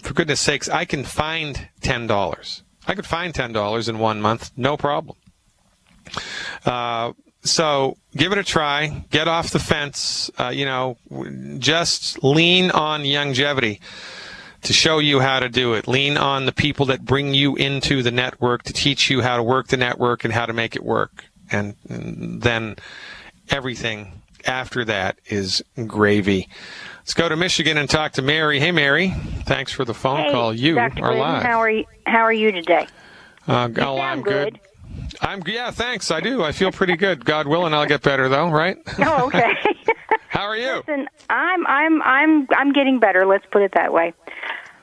For goodness sakes, I can find $10. I could find $10 in 1 month, no problem. So give it a try. Get off the fence. Just lean on Youngevity to show you how to do it. Lean on the people that bring you into the network to teach you how to work the network and how to make it work. And then everything after that is gravy. Let's go to Michigan and talk to Mary. Hey, Mary. Thanks for the phone call. You Dr. are Glidden, live. How are you today? I'm good. Yeah, thanks. I do. I feel pretty good. God willing, I'll get better though, right? Oh, okay. How are you? Listen, I'm getting better. Let's put it that way.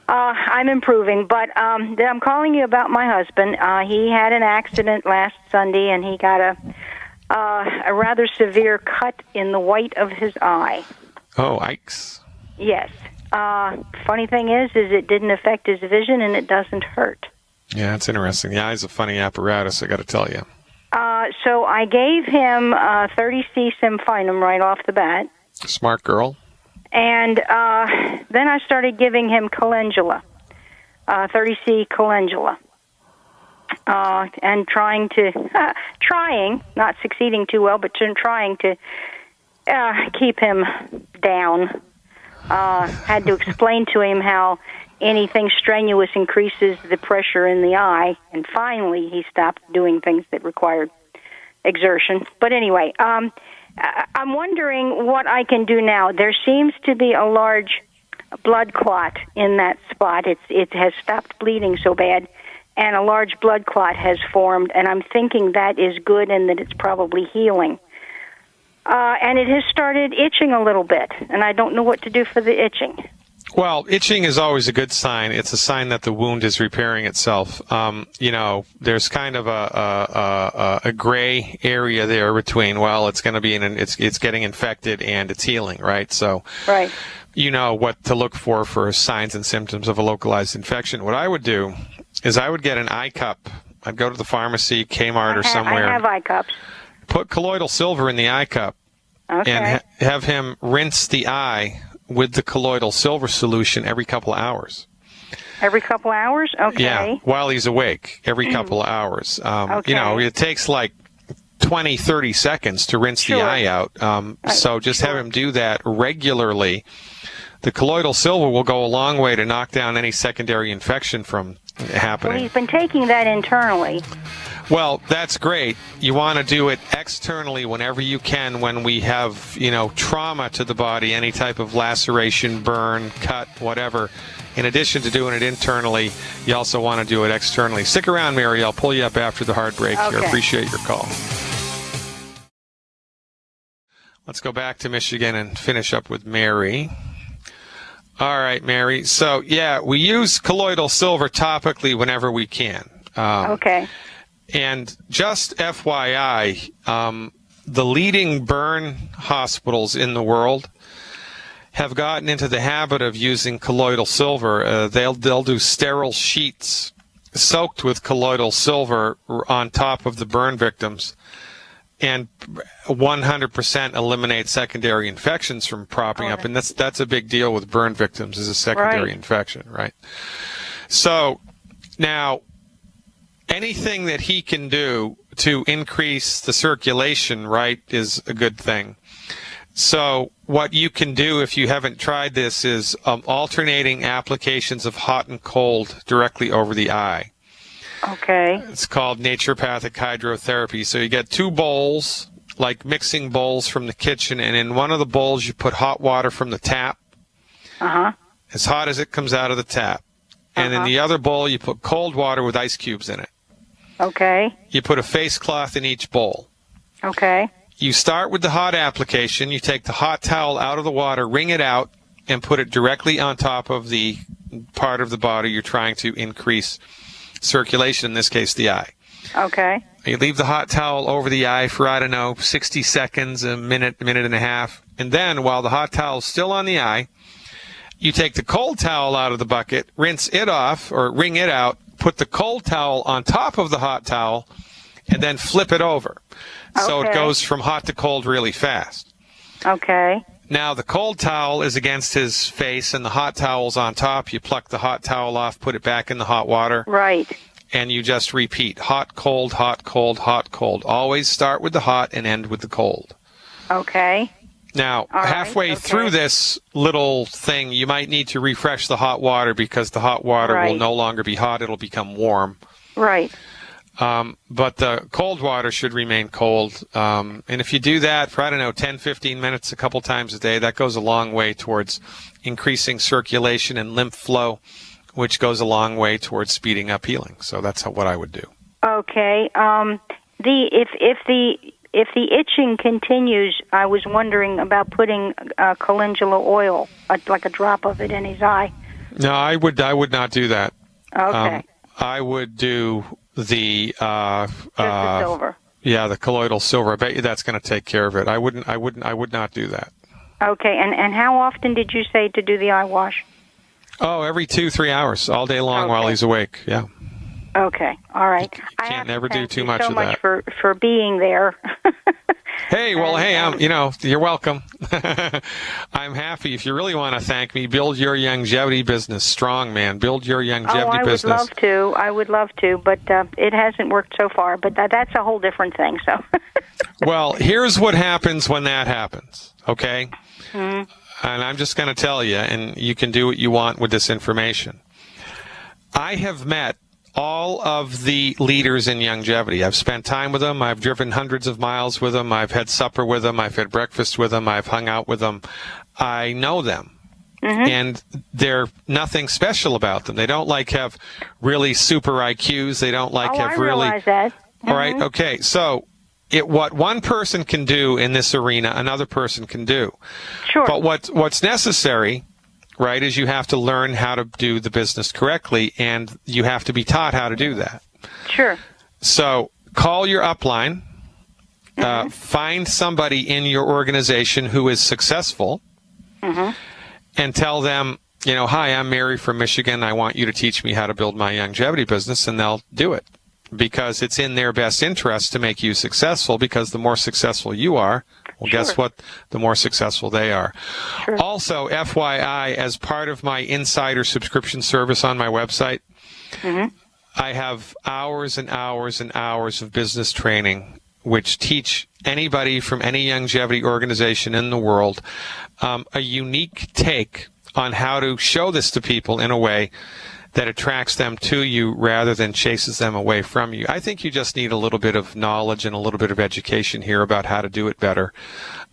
I'm improving, but I'm calling you about my husband. He had an accident last Sunday, and he got a rather severe cut in the white of his eye. Oh, yikes. Yes. Funny thing is it didn't affect his vision, and it doesn't hurt. Yeah, it's interesting. The eye's a funny apparatus, I got to tell you. So I gave him 30C Symphytum right off the bat. Smart girl. And then I started giving him calendula, 30C calendula, and trying, not succeeding too well, but trying to keep him down. Had to explain to him how anything strenuous increases the pressure in the eye, and finally he stopped doing things that required exertion. But anyway, I'm wondering what I can do now. There seems to be a large blood clot in that spot. It has stopped bleeding so bad, and a large blood clot has formed, and I'm thinking that is good and that it's probably healing. And it has started itching a little bit, and I don't know what to do for the itching. Well, itching is always a good sign. It's a sign that the wound is repairing itself. There's kind of a gray area there between, well, it's going to be it's getting infected and it's healing, right? So, right. You know what to look for signs and symptoms of a localized infection. What I would do is I would get an eye cup. I'd go to the pharmacy, Kmart, or somewhere. I have eye cups. Put colloidal silver in the eye cup, okay, and have him rinse the eye with the colloidal silver solution every couple of hours. Every couple of hours? Okay. Yeah, while he's awake, every couple of hours. Okay. It takes like 20, 30 seconds to rinse the eye out. So just have him do that regularly. The colloidal silver will go a long way to knock down any secondary infection from happening. Well, he's been taking that internally. Well, that's great. You want to do it externally whenever you can when we have, trauma to the body, any type of laceration, burn, cut, whatever. In addition to doing it internally, you also want to do it externally. Stick around, Mary. I'll pull you up after the hard break here. Appreciate your call. Let's go back to Michigan and finish up with Mary. All right, Mary. So, we use colloidal silver topically whenever we can. Okay. And just FYI, the leading burn hospitals in the world have gotten into the habit of using colloidal silver. They'll do sterile sheets soaked with colloidal silver on top of the burn victims, and 100% eliminate secondary infections from propping up. And that's a big deal with burn victims, is a secondary infection, right? So now, anything that he can do to increase the circulation, right, is a good thing. So what you can do if you haven't tried this is alternating applications of hot and cold directly over the eye. Okay. It's called naturopathic hydrotherapy. So you get 2 bowls, like mixing bowls from the kitchen, and in one of the bowls you put hot water from the tap, as hot as it comes out of the tap. And in the other bowl you put cold water with ice cubes in it. Okay. You put a face cloth in each bowl. Okay. You start with the hot application. You take the hot towel out of the water, wring it out, and put it directly on top of the part of the body you're trying to increase circulation, in this case the eye. Okay. You leave the hot towel over the eye for, 60 seconds, a minute and a half. And then, while the hot towel's still on the eye, you take the cold towel out of the bucket, rinse it off, or wring it out, put the cold towel on top of the hot towel, and then flip it over. So it goes from hot to cold really fast. Okay. Now, the cold towel is against his face, and the hot towel's on top. You pluck the hot towel off, put it back in the hot water. Right. And you just repeat hot, cold, hot, cold, hot, cold. Always start with the hot and end with the cold. Okay. Now, halfway through this little thing, you might need to refresh the hot water because the hot water will no longer be hot. It'll become warm. Right. But the cold water should remain cold. And if you do that for, 10, 15 minutes a couple times a day, that goes a long way towards increasing circulation and lymph flow, which goes a long way towards speeding up healing. So that's what I would do. Okay. If the itching continues, I was wondering about putting calendula oil, like a drop of it, in his eye. No, I would not do that. Okay. I would do the the silver. Yeah, the colloidal silver. I bet you that's going to take care of it. I would not do that. Okay, and how often did you say to do the eye wash? Oh, every 2-3 hours, all day long while he's awake. Yeah. Okay, all right. You can't never do too much of that. For being there. Hey, well, you're welcome. I'm happy. If you really want to thank me, build your longevity business strong, man. Build your longevity business. I would love to, but it hasn't worked so far. But that's a whole different thing. So. Well, here's what happens when that happens. Okay. Mm-hmm. And I'm just going to tell you, and you can do what you want with this information. I have met all of the leaders in longevity. I've spent time with them. I've driven hundreds of miles with them. I've had supper with them. I've had breakfast with them. I've hung out with them. I know them. Mm-hmm. And they're nothing special about them. They don't have really super IQs. They don't have really. I realize that. Mm-hmm. All right. Okay. So what one person can do in this arena, another person can do. Sure. But what's necessary, right, is you have to learn how to do the business correctly, and you have to be taught how to do that. Sure. So call your upline, find somebody in your organization who is successful, and tell them, hi, I'm Mary from Michigan. I want you to teach me how to build my longevity business, and they'll do it. Because it's in their best interest to make you successful, because the more successful you are, well, guess what? The more successful they are. Sure. Also, FYI, as part of my insider subscription service on my website, I have hours and hours and hours of business training which teach anybody from any longevity organization in the world a unique take on how to show this to people in a way that attracts them to you rather than chases them away from you. I think you just need a little bit of knowledge and a little bit of education here about how to do it better.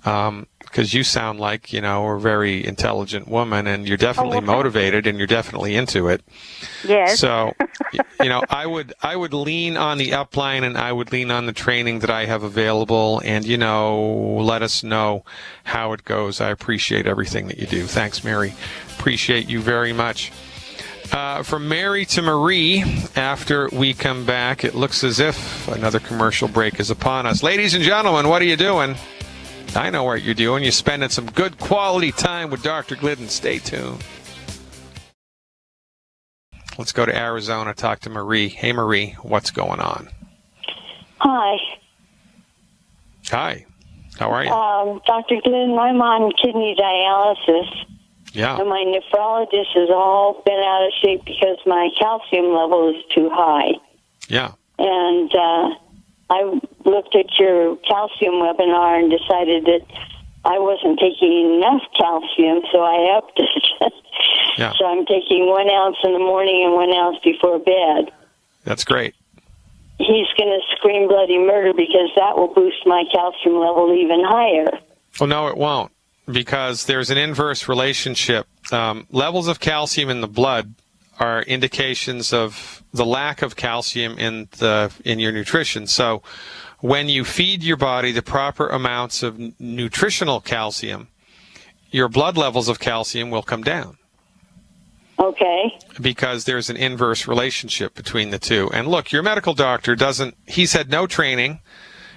Because you sound like, a very intelligent woman, and you're definitely motivated, and you're definitely into it. Yes. So, I would lean on the upline, and I would lean on the training that I have available, and, let us know how it goes. I appreciate everything that you do. Thanks, Mary. Appreciate you very much. From Mary to Marie, after we come back, it looks as if another commercial break is upon us. Ladies and gentlemen, what are you doing? I know what you're doing. You're spending some good quality time with Dr. Glidden. Stay tuned. Let's go to Arizona, talk to Marie. Hey, Marie, what's going on? Hi. Hi. How are you? Dr. Glidden, I'm on kidney dialysis. Yeah. And my nephrologist has all been out of shape because my calcium level is too high. Yeah. And I looked at your calcium webinar and decided that I wasn't taking enough calcium, so I upped it. Yeah. So I'm taking 1 ounce in the morning and 1 ounce before bed. That's great. He's going to scream bloody murder because that will boost my calcium level even higher. Well, no, it won't, because there's an inverse relationship. Levels of calcium in the blood are indications of the lack of calcium in your nutrition. So when you feed your body the proper amounts of nutritional calcium, your blood levels of calcium will come down. Okay. Because there's an inverse relationship between the two. And look, your medical doctor he's had no training,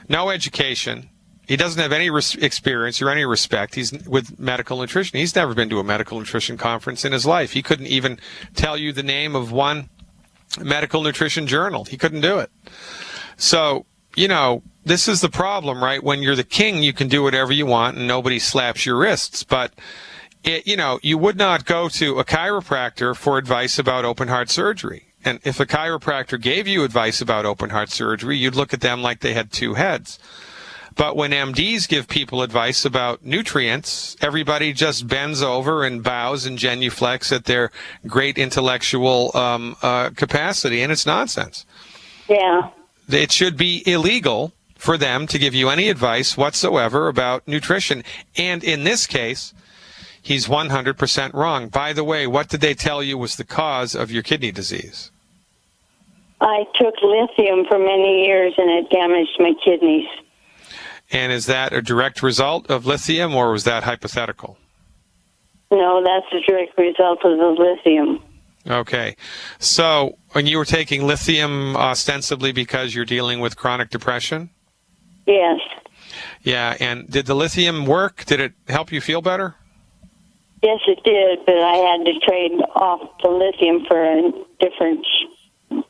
no education. He doesn't have any experience or any respect. He's with medical nutrition. He's never been to a medical nutrition conference in his life. He couldn't even tell you the name of one medical nutrition journal. He couldn't do it. So, this is the problem, right? When you're the king, you can do whatever you want and nobody slaps your wrists. But, you would not go to a chiropractor for advice about open heart surgery. And if a chiropractor gave you advice about open heart surgery, you'd look at them like they had two heads. But when MDs give people advice about nutrients, everybody just bends over and bows and genuflects at their great intellectual capacity, and it's nonsense. Yeah. It should be illegal for them to give you any advice whatsoever about nutrition. And in this case, he's 100% wrong. By the way, what did they tell you was the cause of your kidney disease? I took lithium for many years, and it damaged my kidneys. And is that a direct result of lithium, or was that hypothetical? No, that's a direct result of the lithium. Okay. So, when you were taking lithium ostensibly because you're dealing with chronic depression? Yes. Yeah, and did the lithium work? Did it help you feel better? Yes, it did, but I had to trade off the lithium for a different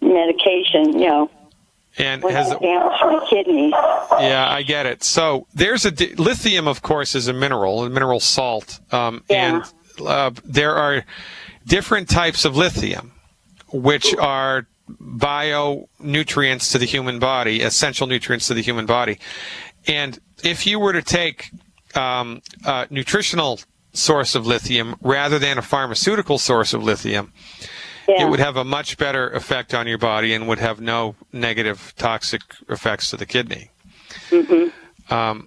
medication, And when has I damaged my kidneys. Yeah, I get it. So there's lithium, of course, is a mineral salt, and there are different types of lithium, which are bionutrients to the human body, essential nutrients to the human body. And if you were to take a nutritional source of lithium rather than a pharmaceutical source of lithium, it would have a much better effect on your body and would have no negative toxic effects to the kidney. Mm-hmm.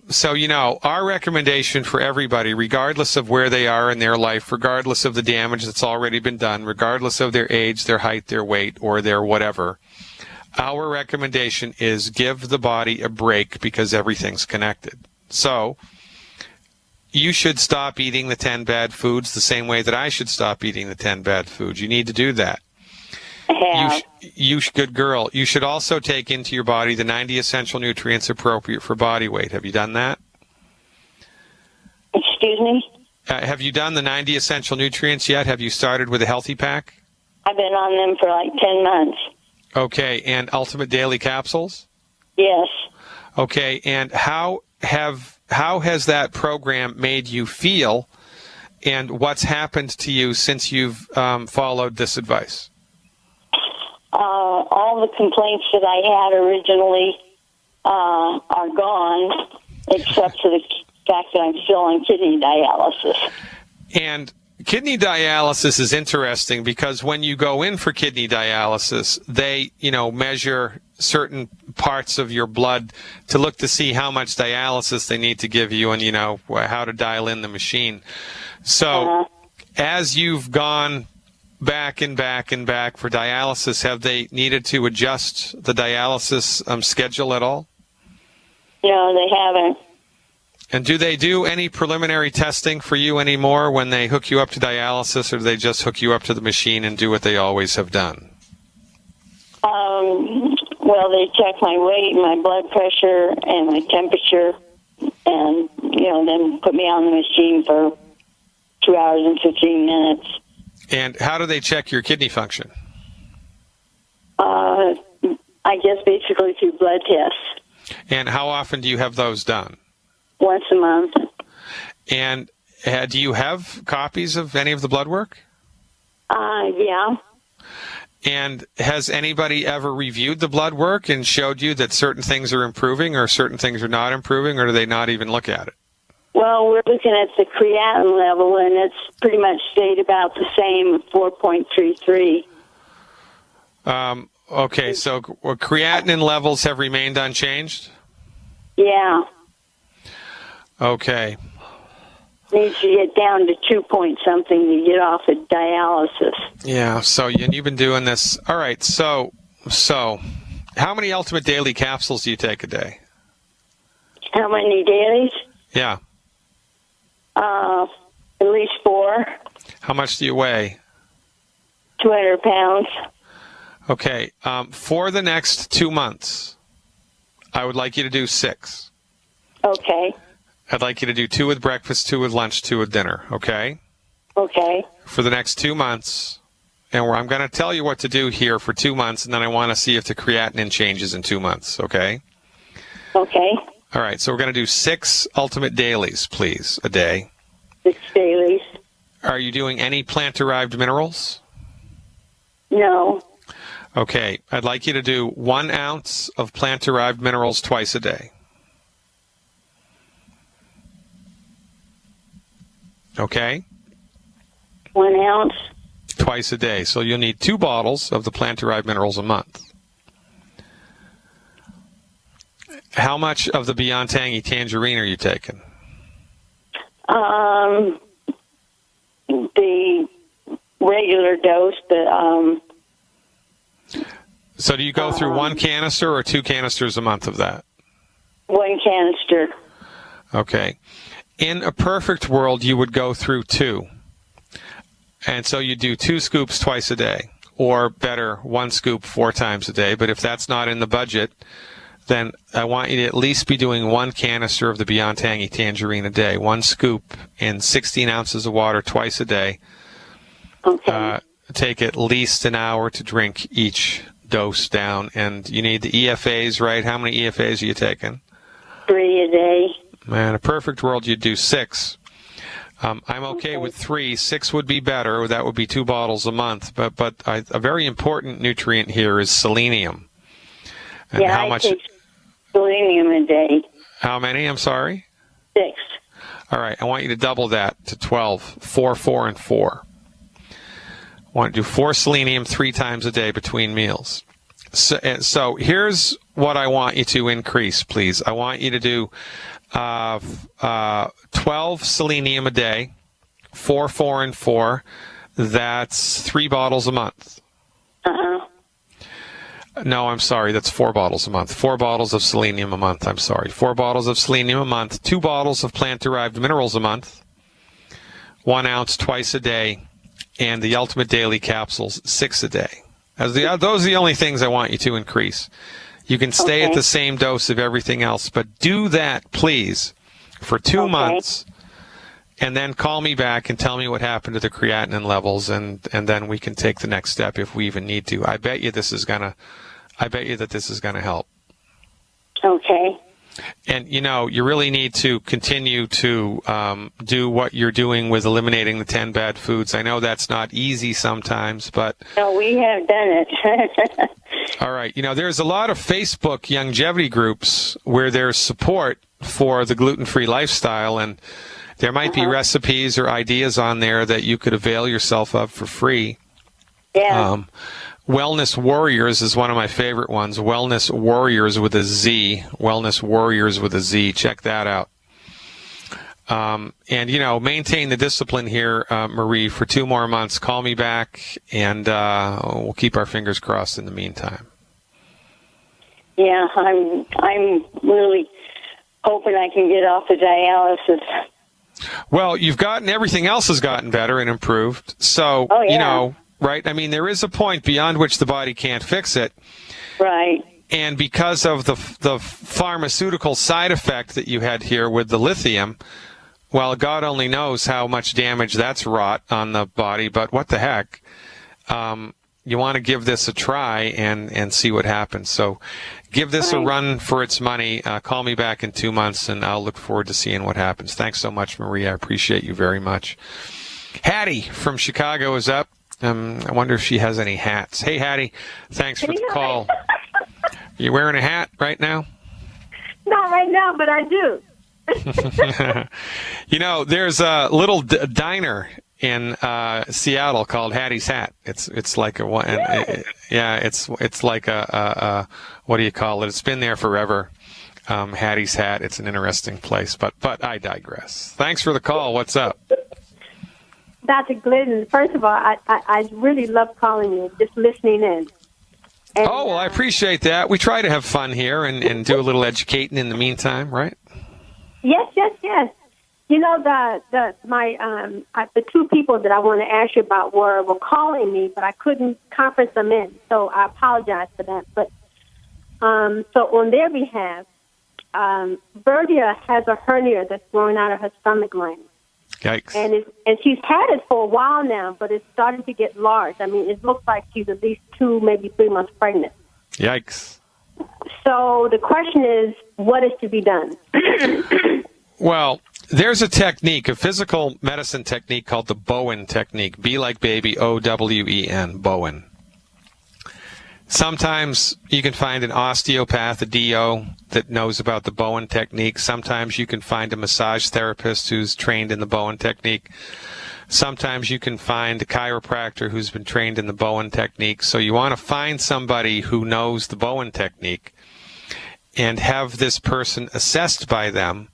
So, our recommendation for everybody, regardless of where they are in their life, regardless of the damage that's already been done, regardless of their age, their height, their weight, or their whatever, our recommendation is give the body a break because everything's connected. So, you should stop eating the 10 bad foods the same way that I should stop eating the 10 bad foods. You need to do that. Good girl. You should also take into your body the 90 essential nutrients appropriate for body weight. Have you done that? Excuse me? Have you done the 90 essential nutrients yet? Have you started with a healthy pack? I've been on them for like 10 months. Okay, and Ultimate Daily Capsules? Yes. Okay, and how has that program made you feel, and what's happened to you since you've followed this advice? All the complaints that I had originally are gone, except for the fact that I'm still on kidney dialysis. And kidney dialysis is interesting because when you go in for kidney dialysis, they, measure certain parts of your blood to look to see how much dialysis they need to give you and, how to dial in the machine. So as you've gone back and back and back for dialysis, have they needed to adjust the dialysis schedule at all? No, they haven't. And do they do any preliminary testing for you anymore when they hook you up to dialysis, or do they just hook you up to the machine and do what they always have done? Well, they check my weight, my blood pressure, and my temperature, and, then put me on the machine for 2 hours and 15 minutes. And how do they check your kidney function? I guess basically through blood tests. And how often do you have those done? Once a month. And do you have copies of any of the blood work? Yeah. And has anybody ever reviewed the blood work and showed you that certain things are improving or certain things are not improving, or do they not even look at it? Well, we're looking at the creatinine level, and it's pretty much stayed about the same, 4.33. Okay, so creatinine levels have remained unchanged? Yeah. Okay. Needs to get down to 2 point something to get off of dialysis. Yeah, so you've been doing this. All right, so how many Ultimate Daily capsules do you take a day? How many dailies? Yeah. At least 4. How much do you weigh? 200 pounds. Okay, for the next 2 months, I would like you to do 6. Okay. I'd like you to do 2 with breakfast, 2 with lunch, 2 with dinner, okay? Okay. For the next 2 months, and I'm going to tell you what to do here for 2 months, and then I want to see if the creatinine changes in 2 months, okay? Okay. All right, so we're going to do 6 Ultimate Dailies, please, a day. 6 dailies. Are you doing any plant-derived minerals? No. Okay, I'd like you to do 1 ounce of plant-derived minerals twice a day. Okay? 1 ounce. Twice a day. So you'll need 2 bottles of the plant-derived minerals a month. How much of the Beyond Tangy Tangerine are you taking? The regular dose, but So do you go through 1 canister or 2 canisters a month of that? 1 canister. Okay. In a perfect world, you would go through 2. And so you do 2 scoops twice a day, or better, 1 scoop 4 times a day. But if that's not in the budget, then I want you to at least be doing 1 canister of the Beyond Tangy Tangerine a day, 1 scoop in 16 ounces of water twice a day. Okay. Take at least an hour to drink each dose down. And you need the EFAs, right? How many EFAs are you taking? 3 a day. Man, in a perfect world, you'd do 6. I'm okay with 3. 6 would be better. That would be 2 bottles a month. But a very important nutrient here is selenium. And Yeah, how I much? take selenium a day. How many? I'm sorry. 6. All right. I want you to double that to 12. 4, 4, and 4. I want to do 4 selenium 3 times a day between meals. So here's what I want you to increase, please. I want you to do 12 selenium a day, 4, 4, and 4. That's 3 bottles a month. No, I'm sorry. That's 4 bottles a month. 4 bottles of selenium a month. I'm sorry. 4 bottles of selenium a month. 2 bottles of plant-derived minerals a month. 1 ounce twice a day. And the Ultimate Daily capsules 6 a day. Those are the only things I want you to increase. You can stay at the same dose of everything else, but do that, please, for 2 months, and then call me back and tell me what happened to the creatinine levels, and then we can take the next step if we even need to. I bet you that this is gonna help. Okay. And, you really need to continue to do what you're doing with eliminating the 10 bad foods. I know that's not easy sometimes, but... No, we have done it. All right. There's a lot of Facebook longevity groups where there's support for the gluten-free lifestyle, and there might be recipes or ideas on there that you could avail yourself of for free. Yeah. Wellness Warriors is one of my favorite ones. Wellness Warriors with a Z. Wellness Warriors with a Z. Check that out. And, maintain the discipline here, Marie, for 2 more months. Call me back, and we'll keep our fingers crossed in the meantime. Yeah, I'm really hoping I can get off the dialysis. Well, everything else has gotten better and improved. So, right? I mean, there is a point beyond which the body can't fix it. Right. And because of the pharmaceutical side effect that you had here with the lithium, well, God only knows how much damage that's wrought on the body, but what the heck? You want to give this a try and see what happens. So give this a run for its money. Call me back in 2 months, and I'll look forward to seeing what happens. Thanks so much, Maria. I appreciate you very much. Hattie from Chicago is up. I wonder if she has any hats. Hey, Hattie, thanks for the call. You wearing a hat right now? Not right now, but I do. You know, there's a little diner in Seattle called Hattie's Hat. It's like it's like a what do you call it? It's been there forever. Hattie's Hat. It's an interesting place, but I digress. Thanks for the call. What's up? Dr. Glidden, first of all, I really love calling you, just listening in. And, Oh, well, I appreciate that. We try to have fun here and do a little educating in the meantime, right? Yes. You know, the two people that I want to ask you about were calling me, but I couldn't conference them in, so I apologize for that. But so on their behalf, Bertia has a hernia that's growing out of her stomach line. Yikes. And she's had it for a while now, but it's starting to get large. I mean, it looks like she's at least 2, maybe 3 months pregnant. Yikes. So the question is, what is to be done? Well, there's a technique, a physical medicine technique called the Bowen technique. B like baby, O-W-E-N, Bowen. Sometimes you can find an osteopath, a DO, that knows about the Bowen technique. Sometimes you can find a massage therapist who's trained in the Bowen technique. Sometimes you can find a chiropractor who's been trained in the Bowen technique. So you want to find somebody who knows the Bowen technique and have this person assessed by them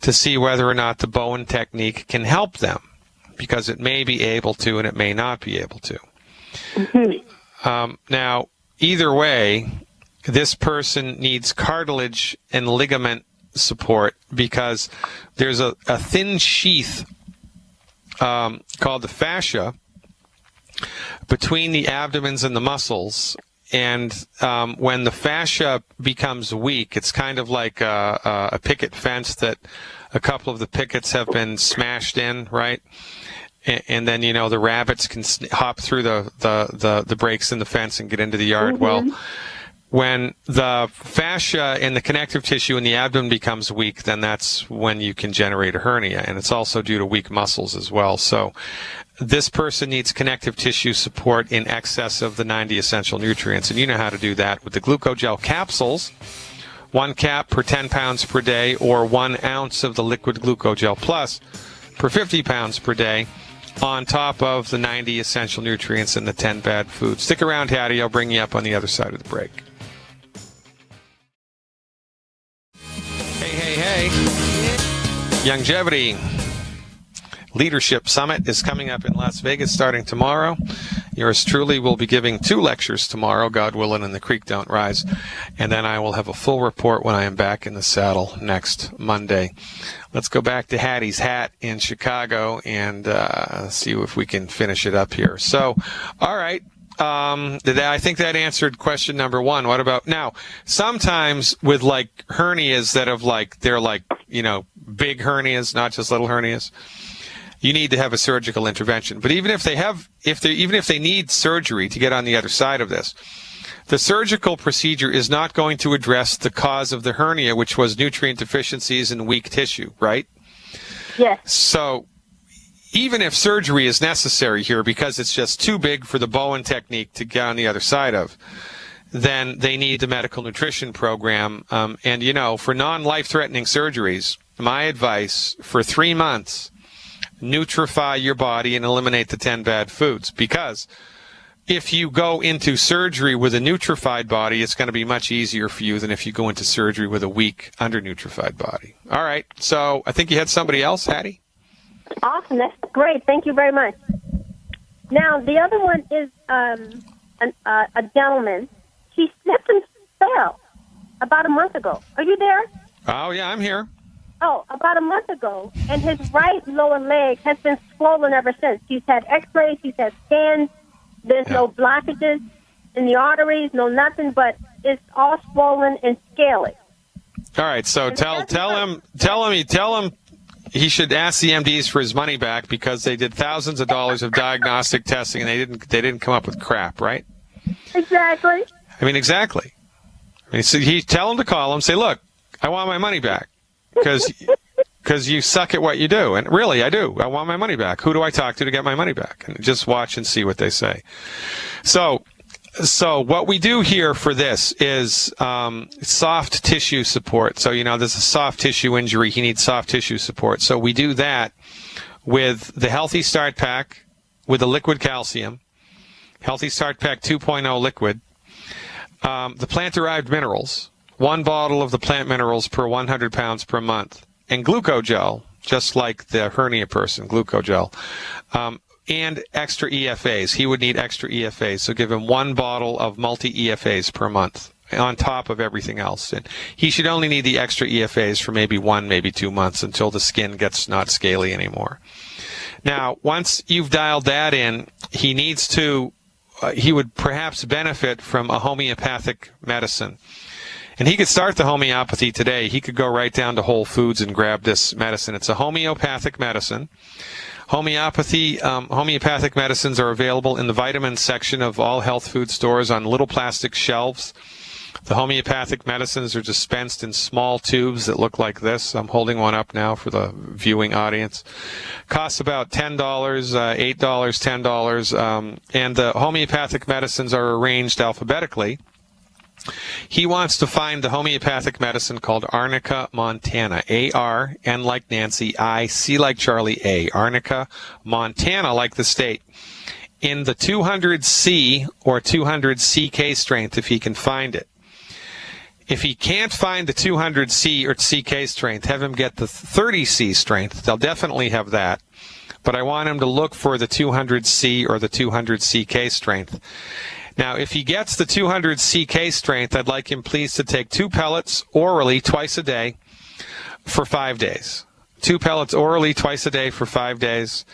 to see whether or not the Bowen technique can help them, because it may be able to and it may not be able to. Mm-hmm. Now, either way, this person needs cartilage and ligament support, because there's a thin sheath called the fascia between the abdomens and the muscles. And when the fascia becomes weak, it's kind of like a picket fence that a couple of the pickets have been smashed in, right? And then, you know, the rabbits can hop through the breaks in the fence and get into the yard. Mm-hmm. Well, when the fascia and the connective tissue in the abdomen becomes weak, then that's when you can generate a hernia. And it's also due to weak muscles as well. So this person needs connective tissue support in excess of the 90 essential nutrients. And you know how to do that with the Glucogel capsules. 1 cap per 10 pounds per day, or 1 ounce of the liquid Glucogel Plus per 50 pounds per day, on top of the 90 essential nutrients and the 10 bad foods. Stick around, Hattie. I'll bring you up on the other side of the break. Hey. Longevity Leadership Summit is coming up in Las Vegas starting tomorrow. Yours truly will be giving 2 lectures tomorrow, God willing, and the creek don't rise. And then I will have a full report when I am back in the saddle next Monday. Let's go back to Hattie's Hat in Chicago and see if we can finish it up here. So, all right. I think that answered question number 1. What about now? Sometimes with like hernias that have they're big hernias, not just little hernias, you need to have a surgical intervention. But even if they need surgery to get on the other side of this, the surgical procedure is not going to address the cause of the hernia, which was nutrient deficiencies and weak tissue, right? Yes. So even if surgery is necessary here because it's just too big for the Bowen technique to get on the other side of, then they need the medical nutrition program. And, for non-life-threatening surgeries, my advice for 3 months, nutrify your body and eliminate the 10 bad foods. Because if you go into surgery with a nutrified body, it's going to be much easier for you than if you go into surgery with a weak, under-nutrified body. All right. So I think you had somebody else, Hattie? Awesome. That's great. Thank you very much. Now, the other one is a gentleman. He slipped and fell about a month ago. Are you there? Oh, yeah, I'm here. Oh, about a month ago, and his right lower leg has been swollen ever since. He's had x-rays, he's had scans, there's no blockages in the arteries, no nothing, but it's all swollen and scaly. All right, so tell him he should ask the MDs for his money back, because they did thousands of dollars of diagnostic testing and they didn't come up with crap, right? Exactly. Exactly. So tell him to call him, say, look, I want my money back. Because you suck at what you do. And really, I do. I want my money back. Who do I talk to get my money back? And just watch and see what they say. So So what we do here for this is soft tissue support. So, there's a soft tissue injury. He needs soft tissue support. So we do that with the Healthy Start Pack with the liquid calcium, Healthy Start Pack 2.0 liquid, the plant-derived minerals, 1 bottle of the plant minerals per 100 pounds per month, and glucogel, just like the hernia person, glucogel. And extra EFAs. He would need extra EFAs. So give him 1 bottle of multi-EFAs per month on top of everything else. And he should only need the extra EFAs for maybe 1, maybe 2 months until the skin gets not scaly anymore. Now, once you've dialed that in, he needs to, he would perhaps benefit from a homeopathic medicine. And he could start the homeopathy today. He could go right down to Whole Foods and grab this medicine. It's a homeopathic medicine. Homeopathic medicines are available in the vitamins section of all health food stores on little plastic shelves. The homeopathic medicines are dispensed in small tubes that look like this. I'm holding one up now for the viewing audience. Costs about $10, $8, $10, and the homeopathic medicines are arranged alphabetically. He wants to find the homeopathic medicine called Arnica montana. A-R-N like Nancy, I-C like Charlie, A. Arnica montana like the state. In the 200C or 200CK strength, if he can find it. If he can't find the 200C or CK strength, have him get the 30C strength. They'll definitely have that. But I want him to look for the 200C or the 200CK strength. Now, if he gets the 200 CK strength, I'd like him please to take 2 pellets orally twice a day for 5 days. 2 pellets orally twice a day for 5 days.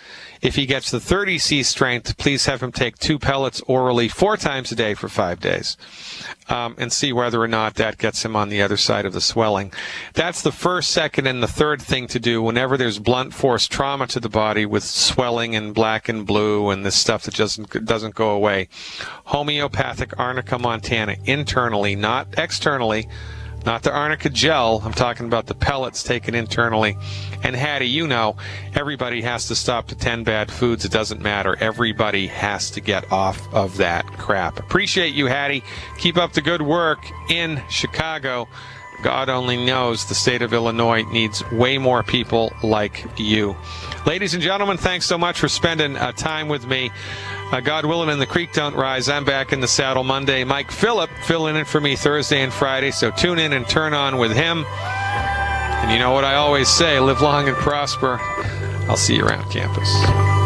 If he gets the 30C strength, please have him take 2 pellets orally 4 times a day for 5 days, and see whether or not that gets him on the other side of the swelling. That's the first, second, and the third thing to do whenever there's blunt force trauma to the body with swelling and black and blue and this stuff that doesn't go away. Homeopathic Arnica montana, internally, not externally. Not the Arnica gel. I'm talking about the pellets taken internally. And Hattie, everybody has to stop the 10 bad foods. It doesn't matter. Everybody has to get off of that crap. Appreciate you, Hattie. Keep up the good work in Chicago. God only knows the state of Illinois needs way more people like you. Ladies and gentlemen, thanks so much for spending time with me. God willing and the creek don't rise. I'm back in the saddle Monday. Mike Phillip filling in for me Thursday and Friday, so tune in and turn on with him. And you know what I always say, live long and prosper. I'll see you around campus.